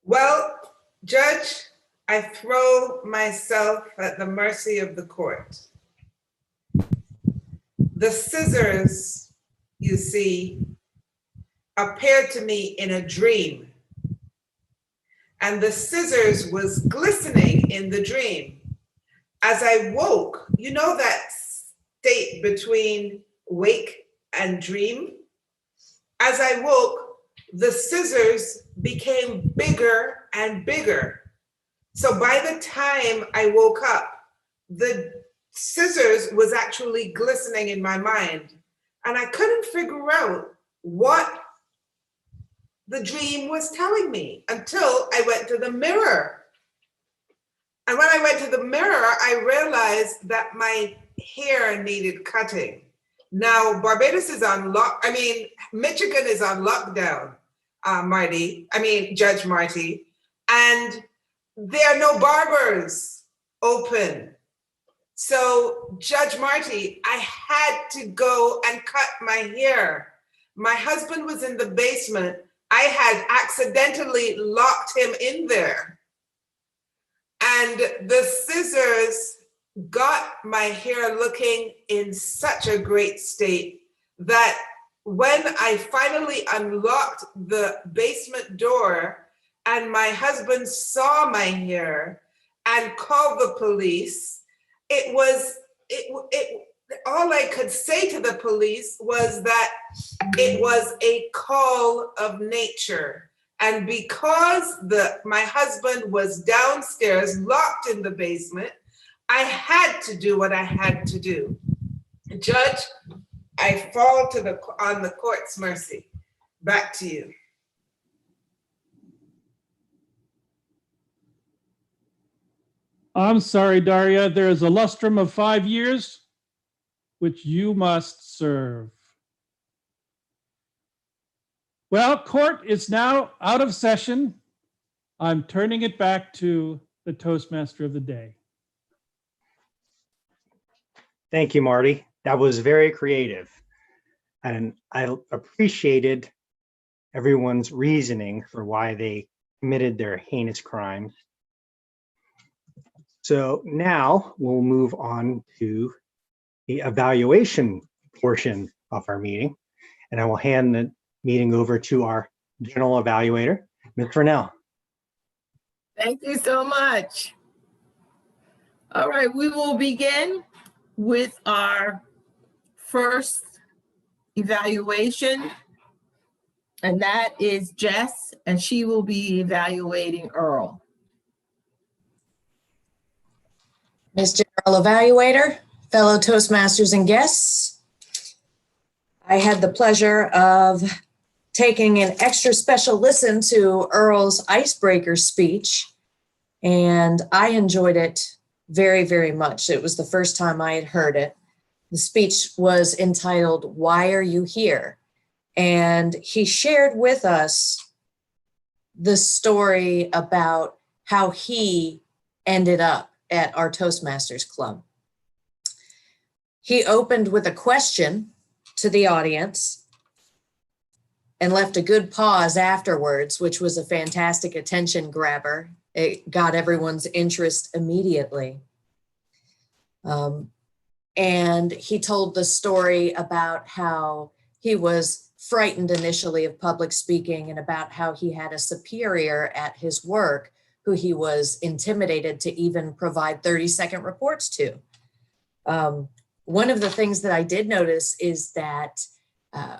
Speaker 7: Well, Judge, I throw myself at the mercy of the court. The scissors, you see, appeared to me in a dream. And the scissors was glistening in the dream. As I woke, you know that state between wake and dream? As I woke, the scissors became bigger and bigger. So by the time I woke up, the scissors was actually glistening in my mind. And I couldn't figure out what the dream was telling me until I went to the mirror. And when I went to the mirror, I realized that my hair needed cutting. Now, Barbados is on Michigan is on lockdown, Judge Marty, and there are no barbers open. So, Judge Marty, I had to go and cut my hair. My husband was in the basement. I had accidentally locked him in there. And the scissors got my hair looking in such a great state that when I finally unlocked the basement door and my husband saw my hair and called the police, all I could say to the police was that it was a call of nature. And because my husband was downstairs, locked in the basement, I had to do what I had to do. Judge, I fall on the court's mercy. Back to you.
Speaker 4: I'm sorry, Daria, there is a lustrum of 5 years which you must serve. Well, court is now out of session. I'm turning it back to the Toastmaster of the day.
Speaker 2: Thank you, Marty. That was very creative. And I appreciated everyone's reasoning for why they committed their heinous crimes. So now we'll move on to the evaluation portion of our meeting. And I will hand the meeting over to our general evaluator, Ms. Vernell.
Speaker 3: Thank you so much. All right, we will begin with our first evaluation, and that is Jess, and she will be evaluating Earl.
Speaker 11: Ms. General Evaluator, fellow Toastmasters and guests, I had the pleasure of taking an extra special listen to Earl's icebreaker speech, and I enjoyed it very, very much. It was the first time I had heard it. The speech was entitled, "Why Are You Here?" And he shared with us the story about how he ended up at our Toastmasters Club. He opened with a question to the audience and left a good pause afterwards, which was a fantastic attention grabber. It got everyone's interest immediately. And he told the story about how he was frightened initially of public speaking and about how he had a superior at his work who he was intimidated to even provide 30-second reports to. One of the things that I did notice is that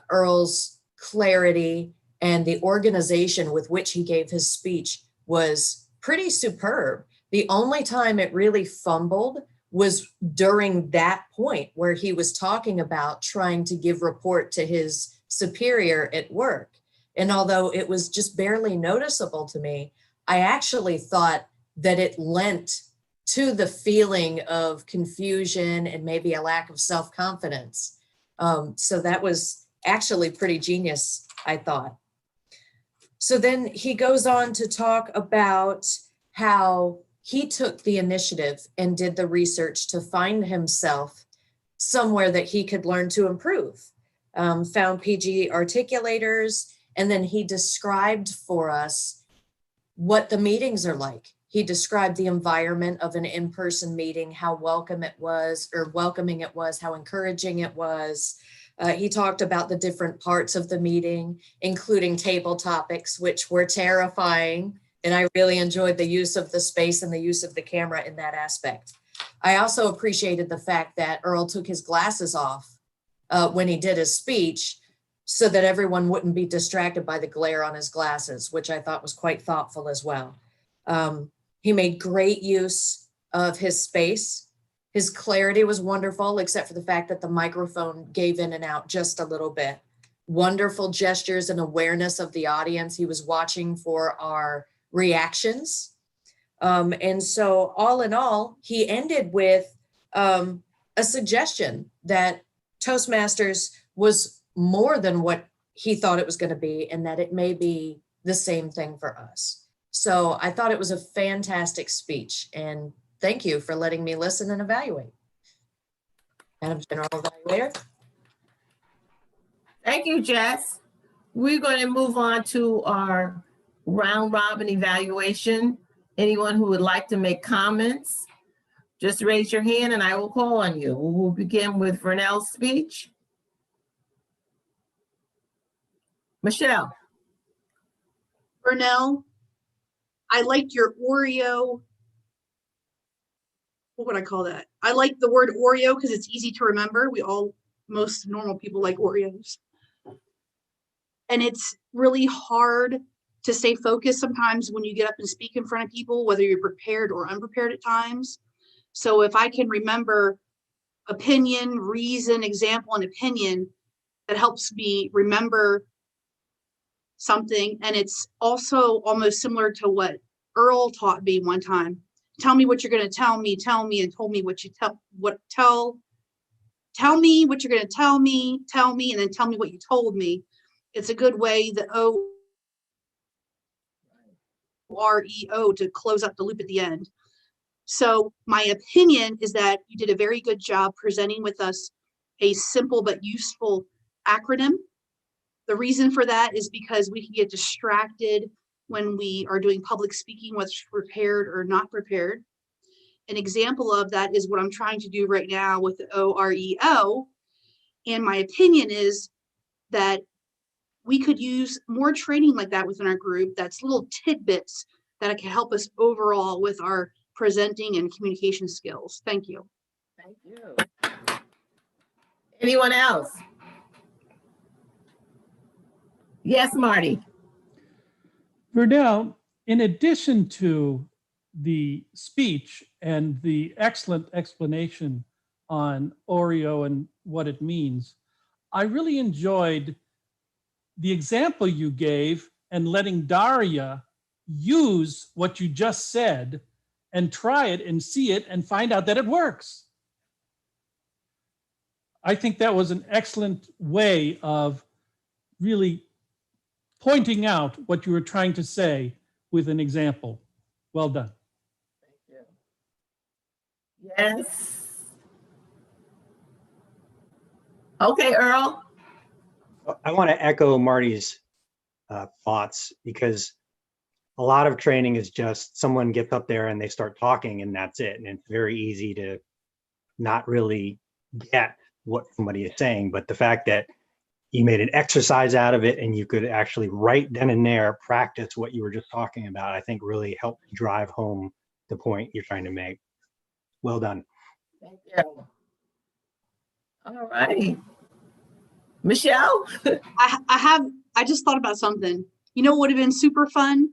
Speaker 11: Earl's clarity and the organization with which he gave his speech was pretty superb. The only time it really fumbled was during that point where he was talking about trying to give report to his superior at work. And although it was just barely noticeable to me, I actually thought that it lent to the feeling of confusion and maybe a lack of self-confidence. So that was actually pretty genius, I thought. So then he goes on to talk about how he took the initiative and did the research to find himself somewhere that he could learn to improve. Found PG Articulators, and then he described for us what the meetings are like. He described the environment of an in-person meeting, how welcome it was, or welcoming it was, how encouraging it was. He talked about the different parts of the meeting, including table topics, which were terrifying. And I really enjoyed the use of the space and the use of the camera in that aspect. I also appreciated the fact that Earl took his glasses off when he did his speech so that everyone wouldn't be distracted by the glare on his glasses, which I thought was quite thoughtful as well. He made great use of his space. His clarity was wonderful, except for the fact that the microphone gave in and out just a little bit. Wonderful gestures and awareness of the audience. He was watching for our reactions. And so all in all, he ended with a suggestion that Toastmasters was more than what he thought it was going to be, and that it may be the same thing for us. So I thought it was a fantastic speech, and thank you for letting me listen and evaluate. Madam General Evaluator.
Speaker 3: Thank you, Jess. We're going to move on to our round robin evaluation. Anyone who would like to make comments, just raise your hand and I will call on you. We will begin with Vernell's speech. Michelle.
Speaker 9: Vernell, I liked your Oreo. What would I call that? I like the word Oreo because it's easy to remember. Most normal people like Oreos. And it's really hard to stay focused sometimes when you get up and speak in front of people, whether you're prepared or unprepared at times. So if I can remember opinion, reason, example, and opinion, that helps me remember something. And it's also almost similar to what Earl taught me one time. tell me what you're going to tell me, and told me what you tell me what you're going to tell me, and then tell me what you told me. It's a good way, the OREO, to close up the loop at the end. So my opinion is that you did a very good job presenting with us a simple but useful acronym. The reason for that is because we can get distracted when we are doing public speaking, whether it's prepared or not prepared. An example of that is what I'm trying to do right now with the OREO. And my opinion is that we could use more training like that within our group. That's little tidbits that can help us overall with our presenting and communication skills. Thank you.
Speaker 3: Thank you. Anyone else? Yes, Marty.
Speaker 4: Vernell, in addition to the speech and the excellent explanation on Oreo and what it means, I really enjoyed the example you gave and letting Daria use what you just said and try it and see it and find out that it works. I think that was an excellent way of really pointing out what you were trying to say with an example. Well done.
Speaker 3: Thank you. Yes. Okay, Earl.
Speaker 2: I want to echo Marty's thoughts, because a lot of training is just someone gets up there and they start talking and that's it. And it's very easy to not really get what somebody is saying. But the fact that you made an exercise out of it and you could actually right then and there practice what you were just talking about, I think really helped drive home the point you're trying to make. Well done.
Speaker 3: Thank you. All righty. Michelle?
Speaker 9: I just thought about something. You know what would have been super fun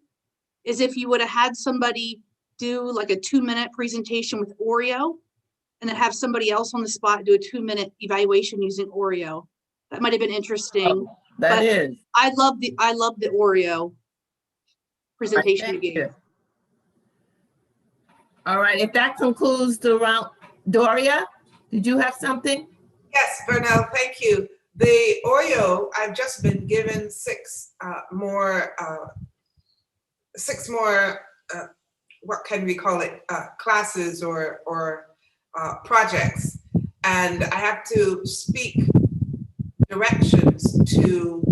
Speaker 9: is if you would have had somebody do like a 2-minute presentation with Oreo and then have somebody else on the spot do a 2-minute evaluation using Oreo. That might have been interesting.
Speaker 3: Oh, that
Speaker 9: but
Speaker 3: is.
Speaker 9: I love the Oreo presentation you gave.
Speaker 3: All right, if that concludes the round, Doria, did you have something?
Speaker 7: Yes, Vernell, thank you. The Oreo, I've just been given 6 more, what can we call it, classes or projects. And I have to speak directions to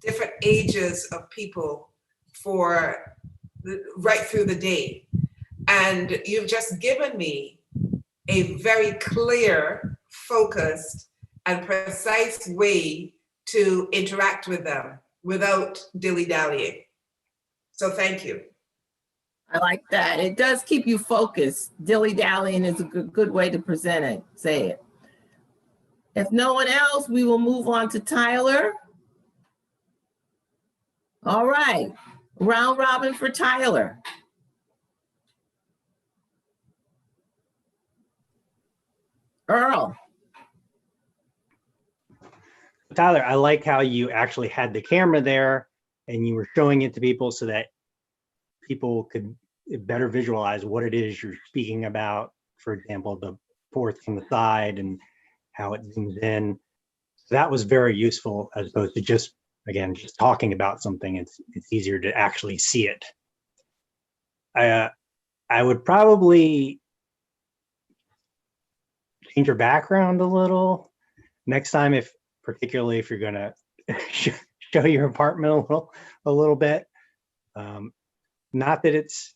Speaker 7: different ages of people for right through the day. And you've just given me a very clear, focused, and precise way to interact with them without dilly-dallying. So thank you.
Speaker 3: I like that. It does keep you focused. Dilly-dallying is a good way to present it, say it. If no one else, we will move on to Tyler. All right, round robin for Tyler. Earl.
Speaker 2: Tyler, I like how you actually had the camera there and you were showing it to people so that people could better visualize what it is you're speaking about. For example, the fourth from the side and how it zooms in. So that was very useful, as opposed to just, again, just talking about something. It's easier to actually see it. I would probably change your background a little next time, particularly if you're going to show your apartment a little bit. Not that it's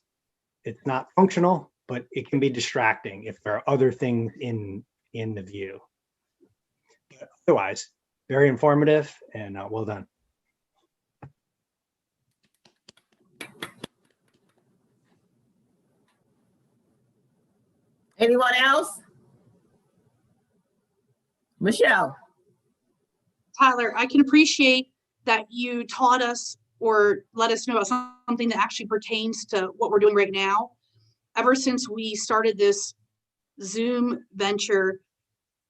Speaker 2: not functional, but it can be distracting if there are other things in the view. But otherwise, very informative and well done.
Speaker 3: Anyone else? Michelle.
Speaker 9: Tyler, I can appreciate that you taught us or let us know about something that actually pertains to what we're doing right now. Ever since we started this Zoom venture,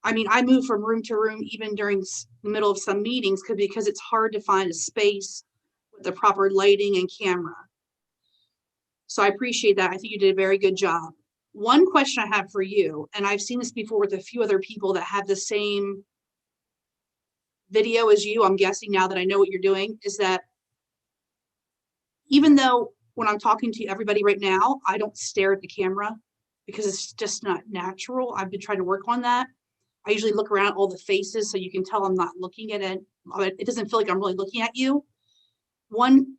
Speaker 9: I mean, I move from room to room even during the middle of some meetings because it's hard to find a space with the proper lighting and camera. So I appreciate that. I think you did a very good job. One question I have for you, and I've seen this before with a few other people that have the same video as you, I'm guessing now that I know what you're doing, is that even though when I'm talking to everybody right now, I don't stare at the camera because it's just not natural. I've been trying to work on that. I usually look around all the faces so you can tell I'm not looking at it. It doesn't feel like I'm really looking at you. One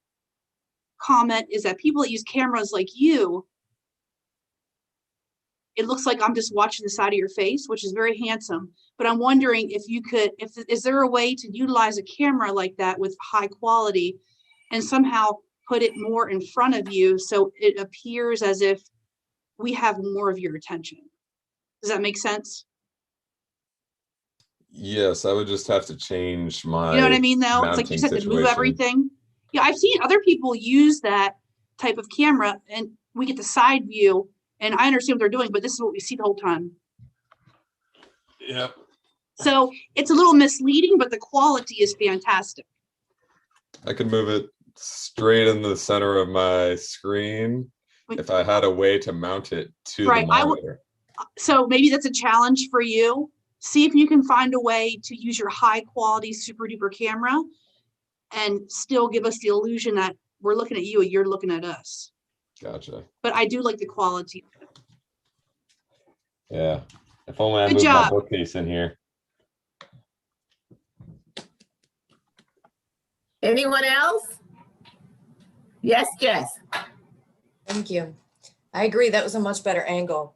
Speaker 9: comment is that people that use cameras like you, it looks like I'm just watching the side of your face, which is very handsome. But I'm wondering if you could, is there a way to utilize a camera like that with high quality and somehow put it more in front of you so it appears as if we have more of your attention? Does that make sense?
Speaker 6: Yes, I would just have to change my.
Speaker 9: You know what I mean, though? It's like you
Speaker 6: mounting
Speaker 9: just have to move
Speaker 6: situation.
Speaker 9: everything. Yeah, I've seen other people use that type of camera and we get the side view and I understand what they're doing, but this is what we see the whole time.
Speaker 6: Yep.
Speaker 9: So it's a little misleading, but the quality is fantastic.
Speaker 6: I could move it straight in the center of my screen if I had a way to mount it to the monitor.
Speaker 9: So maybe that's a challenge for you. See if you can find a way to use your high quality super duper camera and still give us the illusion that we're looking at you and you're looking at us.
Speaker 6: Gotcha.
Speaker 9: But I do like the quality.
Speaker 6: Yeah. If only I
Speaker 9: Good
Speaker 6: moved my
Speaker 9: job.
Speaker 6: bookcase in here.
Speaker 3: Anyone else? Yes, Jess.
Speaker 11: Thank you. I agree. That was a much better angle.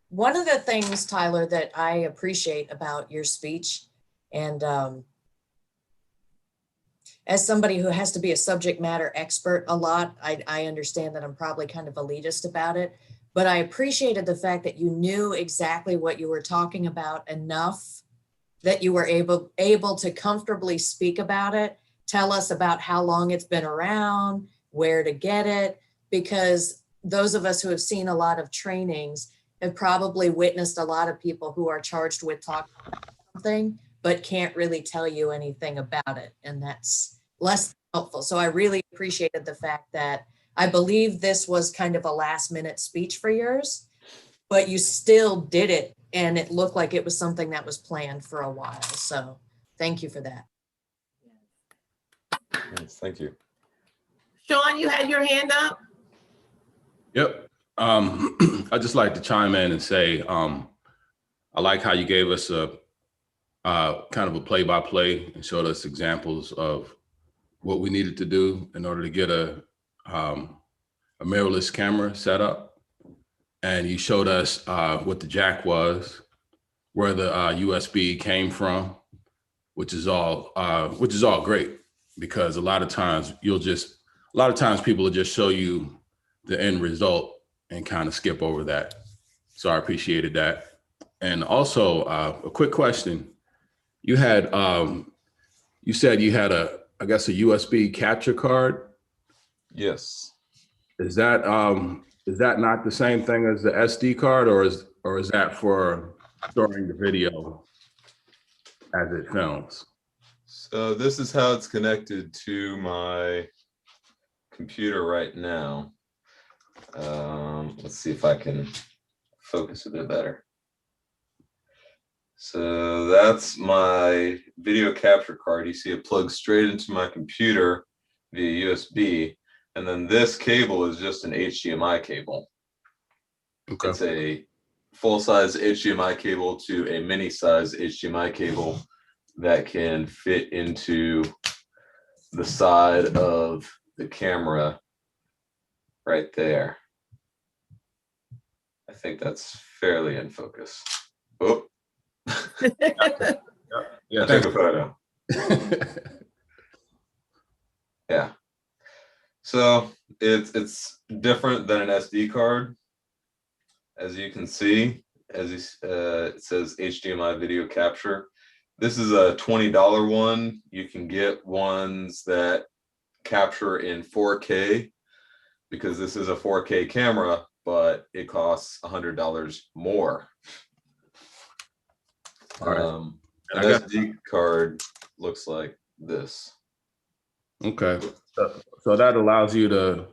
Speaker 11: One of the things, Tyler, that I appreciate about your speech, and as somebody who has to be a subject matter expert a lot, I understand that I'm probably kind of elitist about it, but I appreciated the fact that you knew exactly what you were talking about enough that you were able to comfortably speak about it, tell us about how long it's been around, where to get it, because those of us who have seen a lot of trainings have probably witnessed a lot of people who are charged with talking about something, but can't really tell you anything about it. And that's less helpful. So I really appreciated the fact that I believe this was kind of a last minute speech for yours, but you still did it. And it looked like it was something that was planned for a while. So thank you for that.
Speaker 6: Yes, thank you.
Speaker 3: Sean, you had your hand up?
Speaker 10: Yep. I'd just like to chime in and say, I like how you gave us a kind of a play-by-play and showed us examples of what we needed to do in order to get a mirrorless camera set up. And you showed us what the jack was, where the USB came from, which is all great, because a lot of times people will just show you the end result and kind of skip over that. So I appreciated that. And also a quick question. You had, you said you had I guess a USB capture card.
Speaker 6: Yes.
Speaker 10: Is that not the same thing as the SD card, or is that for storing the video as it films?
Speaker 6: So this is how it's connected to my computer right now. Let's see if I can focus a bit better. So that's my video capture card. You see it plugs straight into my computer via USB. And then this cable is just an HDMI cable.
Speaker 10: Okay.
Speaker 6: It's a full-size HDMI cable to a mini-size HDMI cable that can fit into the side of the camera right there. I think that's fairly in focus. Oh.
Speaker 10: Yeah,
Speaker 6: I took a photo. Yeah. So it's different than an SD card. As you can see, it says HDMI video capture. This is a $20 one. You can get ones that capture in 4K because this is a 4K camera, but it costs $100 more.
Speaker 10: All right.
Speaker 6: An SD card looks like this.
Speaker 10: Okay. So that allows you to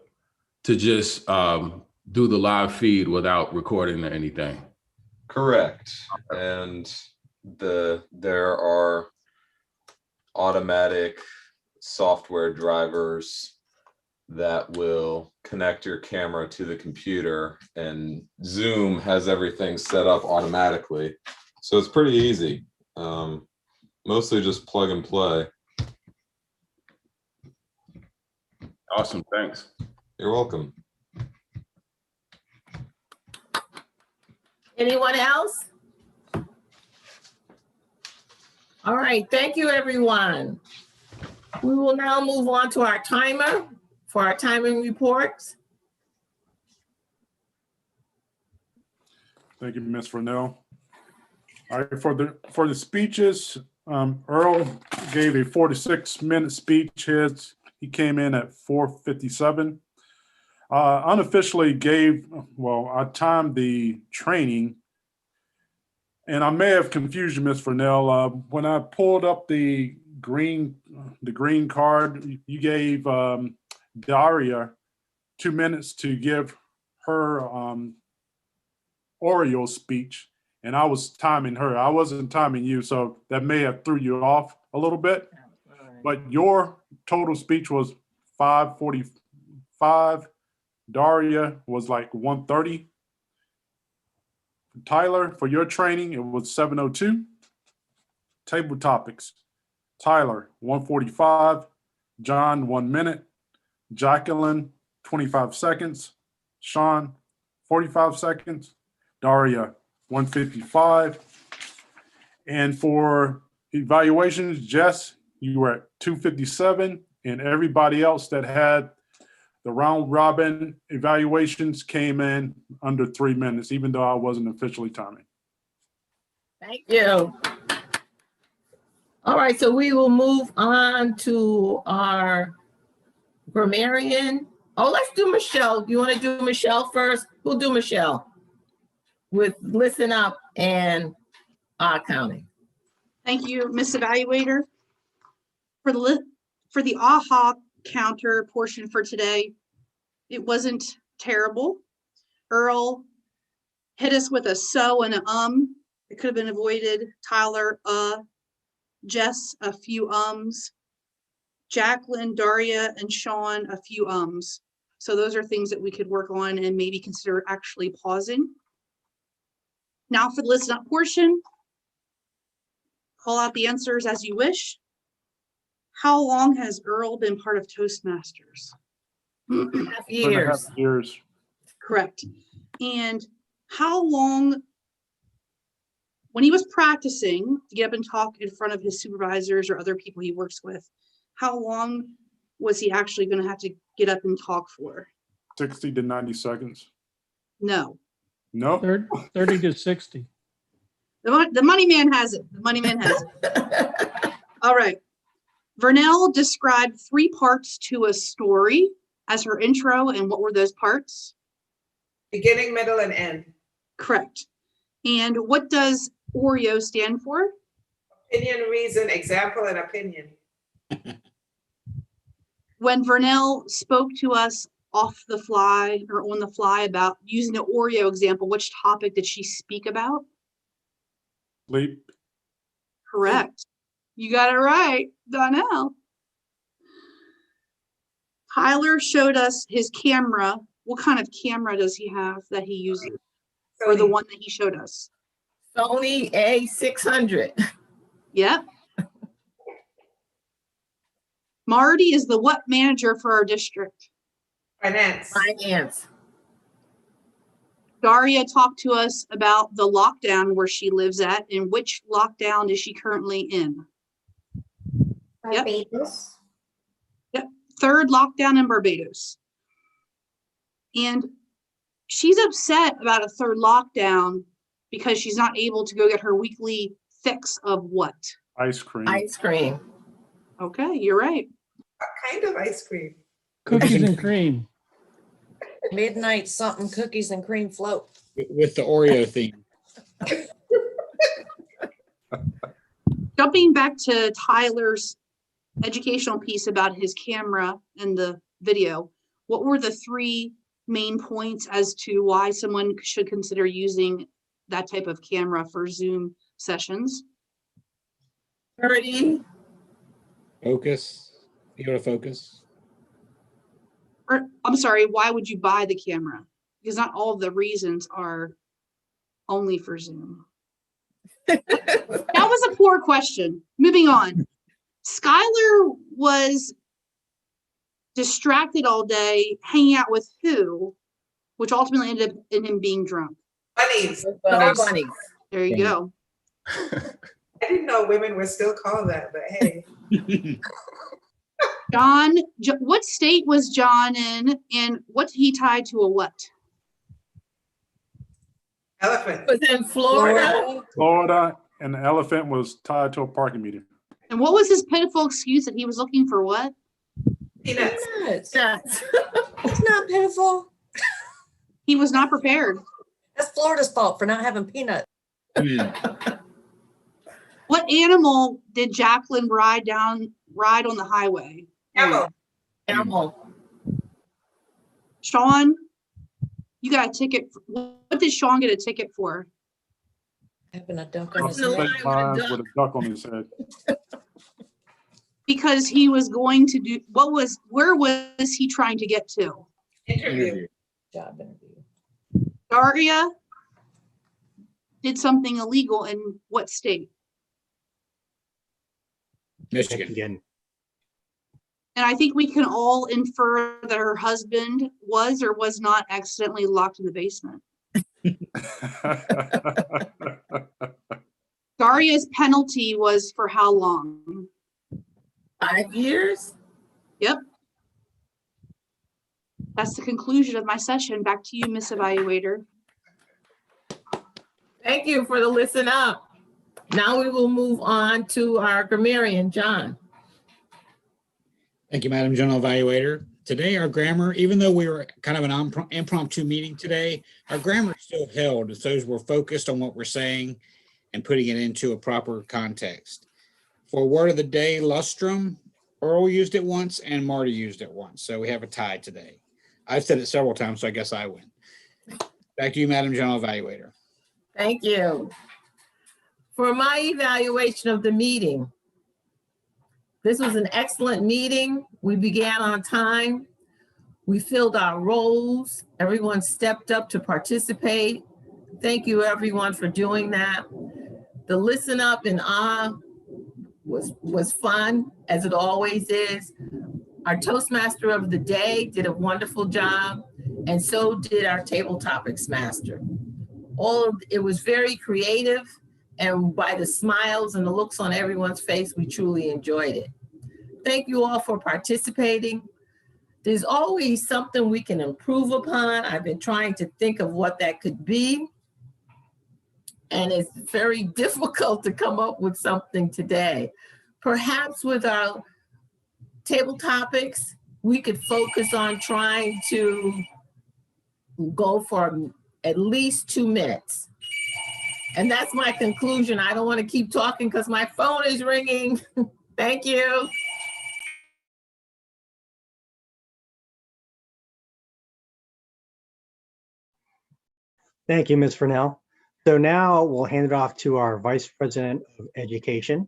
Speaker 10: to just do the live feed without recording anything.
Speaker 6: Correct. And there are automatic software drivers that will connect your camera to the computer, and Zoom has everything set up automatically. So it's pretty easy. Mostly just plug and play.
Speaker 10: Awesome, thanks.
Speaker 6: You're welcome.
Speaker 3: Anyone else? All right, thank you, everyone. We will now move on to our timer for our timing reports.
Speaker 8: Thank you, Ms. Vernell. All right, for the speeches, Earl gave a 46-minute speech. He came in at 4:57. Unofficially I timed the training, and I may have confused you, Ms. Vernell. When I pulled up the green card, you gave Daria 2 minutes to give her Oreo speech, and I was timing her. I wasn't timing you, so that may have threw you off a little bit. But your total speech was 5:45. Daria was like 1:30. Tyler, for your training, it was 7:02. Table topics. Tyler, 1:45. John, 1 minute. Jacqueline, 25 seconds. Sean, 45 seconds. Daria, 1:55. And for evaluations, Jess, you were at 2:57, and everybody else that had the round robin evaluations came in under 3 minutes, even though I wasn't officially timing.
Speaker 3: Thank you. All right, so we will move on to our grammarian. Oh, let's do Michelle. You want to do Michelle first? We'll do Michelle with listen up and counting.
Speaker 9: Thank you, Miss Evaluator. For the AHA counter portion for today, it wasn't terrible. Earl hit us with a so and an It could have been avoided. Tyler, Jess, a few ums. Jacqueline, Daria, and Sean, a few ums. So those are things that we could work on and maybe consider actually pausing. Now for the listen up portion, call out the answers as you wish. How long has Earl been part of Toastmasters?
Speaker 3: 2.5 years.
Speaker 8: 2.5 years.
Speaker 9: Correct. And how long, when he was practicing to get up and talk in front of his supervisors or other people he works with, how long was he actually going to have to get up and talk for?
Speaker 8: 60 to 90 seconds.
Speaker 9: No.
Speaker 8: No?
Speaker 4: 30 to 60.
Speaker 9: The money man has it. The money man has it. All right. Vernell described 3 parts to a story as her intro, and what were those parts?
Speaker 7: Beginning, middle, and end.
Speaker 9: Correct. And what does Oreo stand for?
Speaker 7: Opinion, reason, example, and opinion.
Speaker 9: When Vernell spoke to us off the fly or on the fly about using the Oreo example, which topic did she speak about?
Speaker 8: Sleep.
Speaker 9: Correct. You got it right, Donnell. Tyler showed us his camera. What kind of camera does he have that he uses? Or the one that he showed us?
Speaker 3: Sony A600.
Speaker 9: Yep. Marty is the what manager for our district?
Speaker 7: Finance.
Speaker 3: Finance.
Speaker 9: Daria talked to us about the lockdown where she lives at, and which lockdown is she currently in? Yep.
Speaker 5: Barbados.
Speaker 9: Yep. 3rd lockdown in Barbados. And she's upset about a 3rd lockdown because she's not able to go get her weekly fix of what?
Speaker 8: Ice cream.
Speaker 3: Ice cream.
Speaker 9: Okay, you're right.
Speaker 7: What kind of ice cream?
Speaker 4: Cookies and cream.
Speaker 11: Midnight something cookies and cream float.
Speaker 1: With the Oreo theme.
Speaker 9: Jumping back to Tyler's educational piece about his camera and the video, what were the three main points as to why someone should consider using that type of camera for Zoom sessions?
Speaker 3: Birdie,
Speaker 1: Focus, be able to focus.
Speaker 9: Or, I'm sorry, why would you buy the camera? Because not all of the reasons are only for Zoom. That was a poor question. Moving on. Skylar was distracted all day, hanging out with who, which ultimately ended up in him being drunk.
Speaker 7: Bunnies.
Speaker 3: bunnies.
Speaker 9: There you
Speaker 1: Bunny.
Speaker 9: go.
Speaker 7: I didn't know women were still called that, but hey.
Speaker 9: John, what state was John in, and what did he tie to a what?
Speaker 7: Elephant.
Speaker 3: Was in Florida.
Speaker 8: Florida, and the elephant was tied to a parking meter.
Speaker 9: And what was his pitiful excuse that he was looking for what?
Speaker 7: Peanuts.
Speaker 11: Peanuts.
Speaker 3: Yes.
Speaker 11: It's not pitiful.
Speaker 9: He was not prepared.
Speaker 11: That's Florida's fault for not having peanuts.
Speaker 9: What animal did Jacqueline ride on the highway?
Speaker 7: Camel.
Speaker 3: Animal.
Speaker 9: Sean, you got a ticket. What did Sean get a ticket for?
Speaker 11: Having a duck on
Speaker 8: I'll
Speaker 11: his
Speaker 3: the
Speaker 11: head.
Speaker 8: take mine with a duck on his head.
Speaker 9: Because he was going to do, where was he trying to get to?
Speaker 7: Interview.
Speaker 11: Job interview.
Speaker 9: Daria did something illegal in what state?
Speaker 1: Michigan.
Speaker 2: Again,
Speaker 9: And I think we can all infer that her husband was or was not accidentally locked in the basement. Daria's penalty was for how long?
Speaker 3: 5 years.
Speaker 9: Yep. That's the conclusion of my session. Back to you, Miss Evaluator.
Speaker 3: Thank you for the listen up. Now we will move on to our grammarian, John.
Speaker 1: Thank you, Madam General Evaluator. Today, our grammar, even though we were kind of an impromptu meeting today, our grammar is still held. So we're focused on what we're saying and putting it into a proper context. For word of the day, lustrum, Earl used it once and Marty used it once. So we have a tie today. I've said it several times, so I guess I win. Back to you, Madam General Evaluator.
Speaker 3: Thank you. For my evaluation of the meeting, this was an excellent meeting. We began on time. We filled our roles. Everyone stepped up to participate. Thank you, everyone, for doing that. The listen up and was fun, as it always is. Our Toastmaster of the day did a wonderful job, and so did our table topics master. It was very creative, and by the smiles and the looks on everyone's face, we truly enjoyed it. Thank you all for participating. There's always something we can improve upon. I've been trying to think of what that could be, and it's very difficult to come up with something today. Perhaps with our table topics, we could focus on trying to go for at least 2 minutes. And that's my conclusion. I don't want to keep talking because my phone is ringing. Thank you.
Speaker 2: thank you, Ms. Furnell. So now we'll hand it off to our Vice President of Education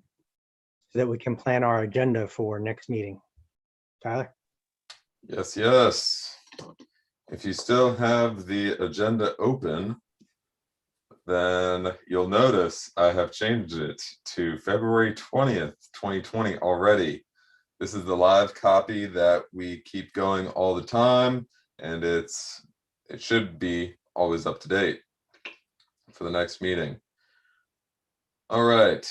Speaker 2: so that we can plan our agenda for next meeting. Tyler?
Speaker 6: Yes, yes. If you still have the agenda open, then you'll notice I have changed it to February 20th, 2020 already. This is the live copy that we keep going all the time, and it should be always up to date for the next meeting. All right.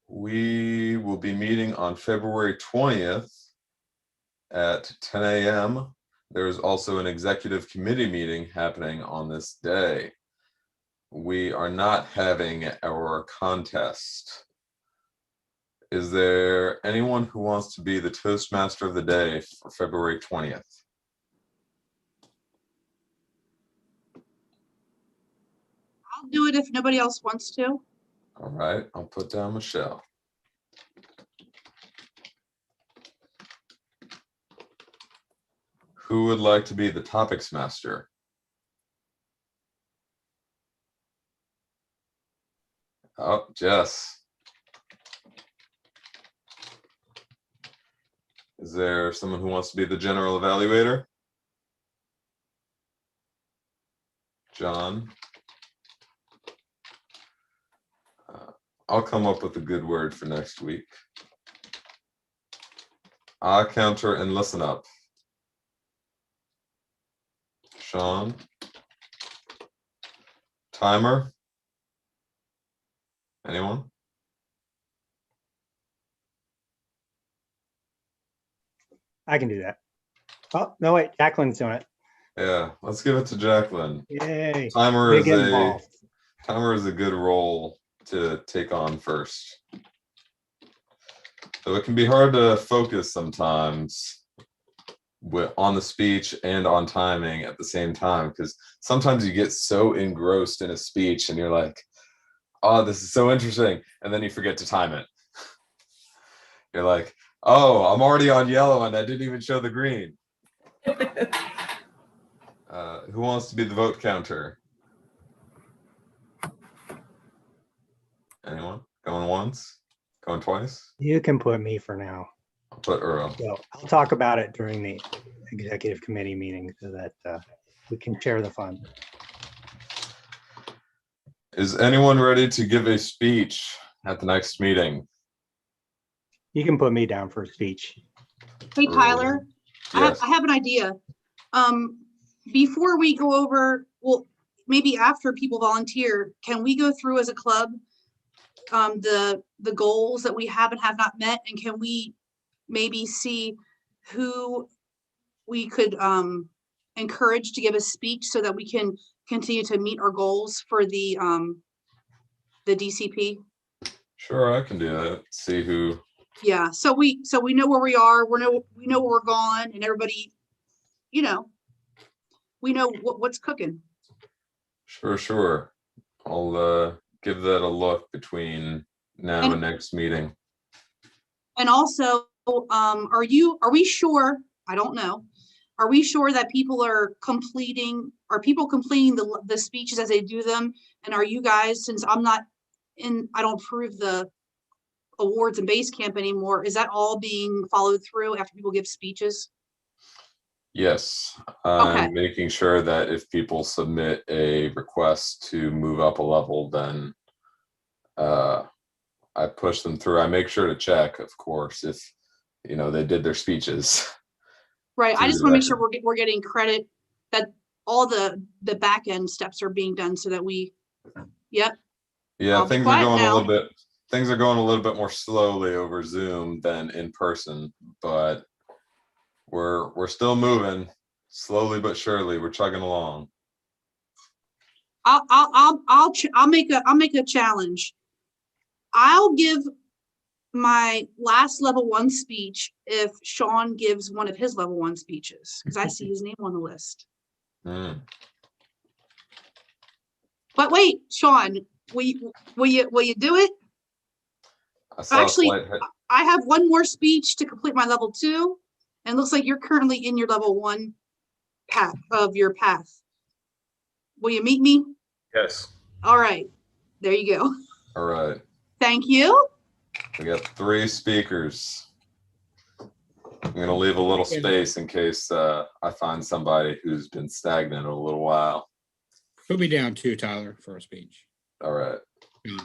Speaker 6: We will be meeting on February 20th at 10 a.m. There's also an executive committee meeting happening on this day. We are not having our contest. Is there anyone who wants to be the Toastmaster of the day for February 20th?
Speaker 9: I'll do it if nobody else wants to.
Speaker 6: All right, I'll put down Michelle. Who would like to be the topics master? Oh, Jess. Is there someone who wants to be the general evaluator? John? I'll come up with a good word for next week. I counter and listen up. Sean? Timer? Anyone?
Speaker 2: I can do that. Oh, no, wait, Jacqueline's doing it.
Speaker 6: Yeah, let's give it to Jacqueline.
Speaker 2: Yay.
Speaker 6: Timer
Speaker 2: Big
Speaker 6: is
Speaker 2: involved.
Speaker 6: a good role to take on first. So it can be hard to focus sometimes on the speech and on timing at the same time, because sometimes you get so engrossed in a speech and you're like, oh, this is so interesting, and then you forget to time it. You're like, oh, I'm already on yellow and I didn't even show the green. Who wants to be the vote counter? Anyone? Going once? Going twice?
Speaker 2: You can put me for now.
Speaker 6: I'll put Earl.
Speaker 2: So I'll talk about it during the executive committee meeting so that we can share the fun.
Speaker 6: Is anyone ready to give a speech at the next meeting?
Speaker 2: You can put me down for a speech.
Speaker 9: Hey, Tyler,
Speaker 6: Yes.
Speaker 9: I have an idea. Before we go over, well, maybe after people volunteer, can we go through as a club the goals that we have and have not met, and can we maybe see who we could encourage to give a speech so that we can continue to meet our goals for the DCP?
Speaker 6: Sure, I can do that. See who.
Speaker 9: Yeah, so we know where we are. We know where we're going, and everybody, we know what's cooking.
Speaker 6: Sure. I'll give that a look between now and next meeting.
Speaker 9: And also, are we sure? I don't know. Are we sure that people are completing the speeches as they do them? And are you guys, since I don't approve the awards and base camp anymore, is that all being followed through after people give speeches?
Speaker 6: Yes,
Speaker 9: Okay.
Speaker 6: I'm making sure that if people submit a request to move up a level, then I push them through. I make sure to check, of course, if they did their speeches.
Speaker 9: Right. I just want to make sure we're getting credit that all the back end steps are being done so that we. Yep.
Speaker 6: Yeah, things are going a little bit more slowly over Zoom than in person, but we're still moving slowly but surely. We're chugging along.
Speaker 9: I'll make a challenge. I'll give my last level 1 speech if Sean gives one of his level 1 speeches, because I see his name on the list.
Speaker 6: Mm.
Speaker 9: But wait, Sean, will you do it? Actually, I have one more speech to complete my level 2, and it looks like you're currently in your level 1 path of your path. Will you meet me?
Speaker 10: Yes.
Speaker 9: All right, there you go.
Speaker 6: All right.
Speaker 9: Thank you.
Speaker 6: We got 3 speakers. I'm going to leave a little space in case I find somebody who's been stagnant a little while.
Speaker 1: Put me down too, Tyler, for a speech.
Speaker 6: All right.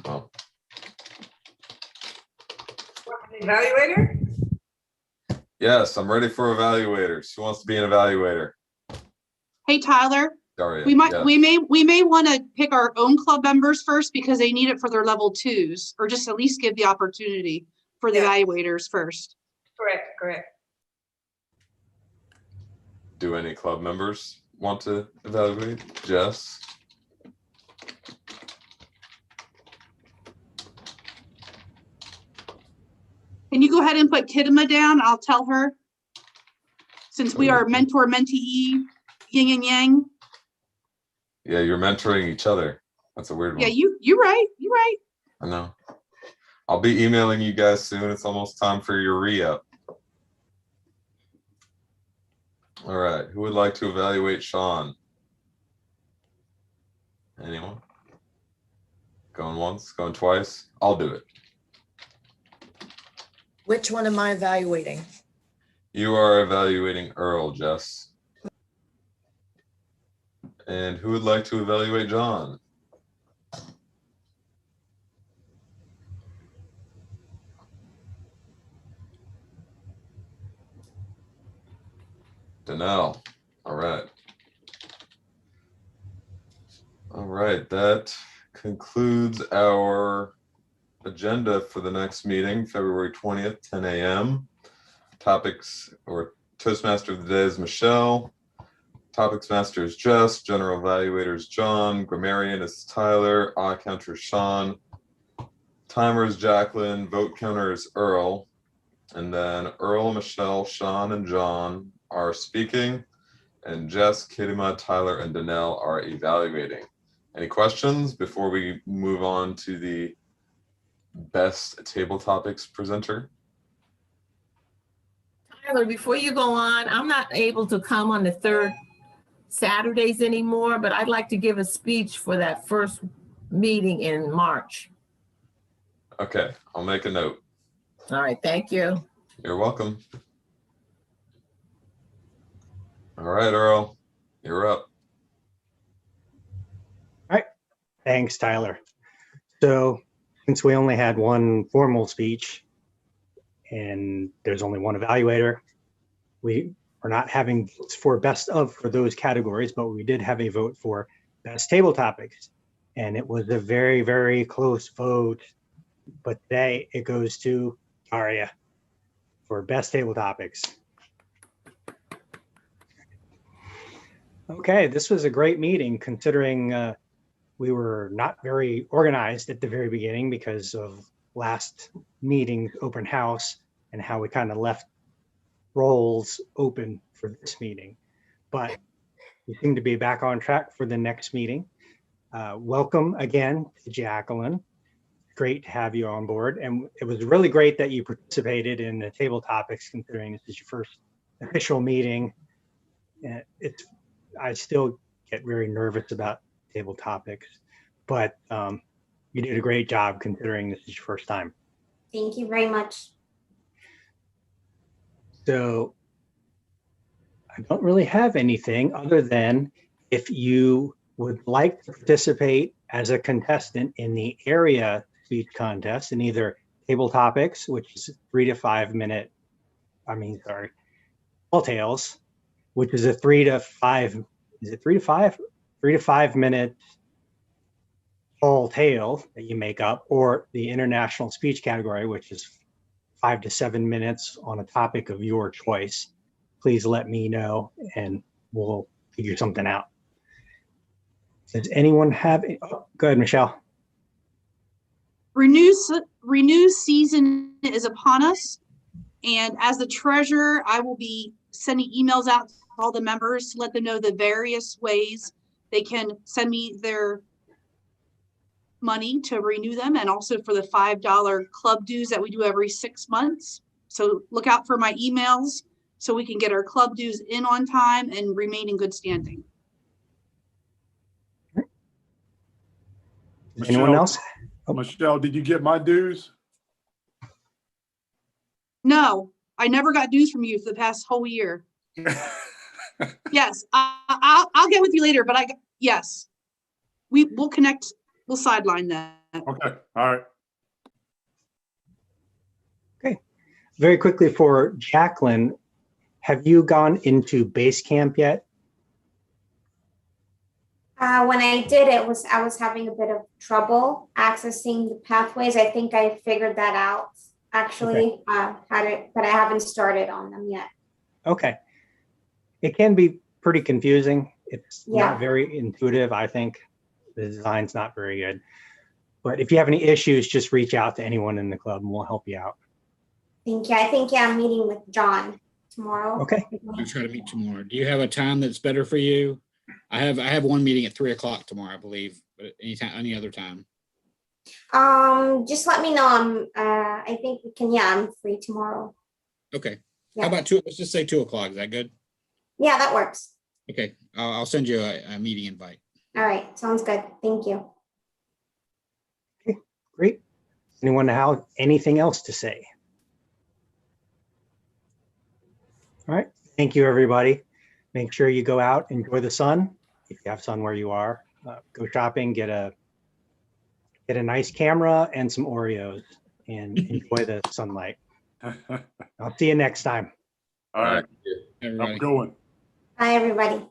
Speaker 1: Oh.
Speaker 7: Evaluator?
Speaker 6: Yes, I'm ready for evaluators. Who wants to be an evaluator?
Speaker 9: Hey, Tyler.
Speaker 6: Daria,
Speaker 9: We
Speaker 6: yes.
Speaker 9: may want to pick our own club members first because they need it for their level 2s, or just at least give the opportunity for the evaluators first.
Speaker 7: Correct.
Speaker 6: Do any club members want to evaluate? Jess?
Speaker 9: Can you go ahead and put Kidima down? I'll tell her. Since we are mentor-mentee, yin and yang.
Speaker 6: Yeah, you're mentoring each other. That's a weird one.
Speaker 9: Yeah, you're right.
Speaker 6: I know. I'll be emailing you guys soon. It's almost time for your re-up. All right, who would like to evaluate Sean? Anyone? Going once, going twice? I'll do it.
Speaker 11: Which one am I evaluating?
Speaker 6: You are evaluating Earl, Jess. And who would like to evaluate John? Danelle. All right. All right, that concludes our agenda for the next meeting, February 20th, 10 a.m. Topics or Toastmaster of the day is Michelle. Topics Master is Jess. General Evaluator is John. Grammarian is Tyler. Odd Counter is Sean. Timer is Jacqueline. Vote Counter is Earl. And then Earl, Michelle, Sean, and John are speaking. And Jess, Kittima, Tyler, and Danelle are evaluating. Any questions before we move on to the best table topics presenter?
Speaker 3: Tyler, before you go on, I'm not able to come on the third Saturdays anymore, but I'd like to give a speech for that first meeting in March.
Speaker 6: Okay, I'll make a note.
Speaker 3: All right, thank you.
Speaker 6: You're welcome. All right, Earl, you're up.
Speaker 2: Thanks, Tyler. So since we only had one formal speech and there's only one evaluator, we are not having votes for best of for those categories, but we did have a vote for best table topics. And it was a very, very close vote. But today it goes to Daria for best table topics. Okay, this was a great meeting considering we were not very organized at the very beginning because of last meeting open house and how we kind of left roles open for this meeting. But we seem to be back on track for the next meeting. Welcome again to Jacqueline. Great to have you on board. And it was really great that you participated in the table topics considering this is your first official meeting. I still get very nervous about table topics, but you did a great job considering this is your first time.
Speaker 5: Thank you very much.
Speaker 2: So I don't really have anything other than if you would like to participate as a contestant in the area speech contest in either table topics, which is 3 to 5 minute, all tales, which is a 3 to 5, is it 3 to 5? 3 to 5 minute whole tale that you make up, or the international speech category, which is 5 to 7 minutes on a topic of your choice. Please let me know and we'll figure something out. Does anyone have, go ahead, Michelle.
Speaker 9: Renew season is upon us. And as the treasurer, I will be sending emails out to all the members to let them know the various ways they can send me their money to renew them, and also for the $5 club dues that we do every 6 months. So look out for my emails so we can get our club dues in on time and remain in good standing.
Speaker 2: Anyone else?
Speaker 8: Michelle, did you get my dues?
Speaker 9: No, I never got dues from you for the past whole year. Yes, I'll get with you later, but yes, we'll connect. We'll sideline that.
Speaker 8: Okay, all right.
Speaker 2: Okay, very quickly for Jacqueline, have you gone into base camp yet?
Speaker 5: When I did it, I was having a bit of trouble accessing the pathways. I think I figured that out actually, but I haven't started on them yet.
Speaker 2: Okay. It can be pretty confusing. It's not very intuitive, I think. The design's not very good. But if you have any issues, just reach out to anyone in the club and we'll help you out.
Speaker 5: Thank you. I think I'm meeting with John tomorrow.
Speaker 2: Okay.
Speaker 1: I'll try to meet tomorrow. Do you have a time that's better for you? I have one meeting at 3 o'clock tomorrow, I believe, but any other time.
Speaker 5: Just let me know. I think we can, I'm free tomorrow.
Speaker 1: Okay.
Speaker 5: Yeah.
Speaker 1: How about 2? Let's just say 2 o'clock. Is that good?
Speaker 5: Yeah, that works.
Speaker 1: Okay, I'll send you a meeting invite.
Speaker 5: All right, sounds good. Thank you.
Speaker 2: Great. Anyone have anything else to say? All right. Thank you, everybody. Make sure you go out, enjoy the sun. If you have sun where you are, go shopping, get a nice camera and some Oreos and enjoy the sunlight. I'll see you next time.
Speaker 8: All right.
Speaker 1: Everybody.
Speaker 8: I'm going.
Speaker 5: Bye, everybody.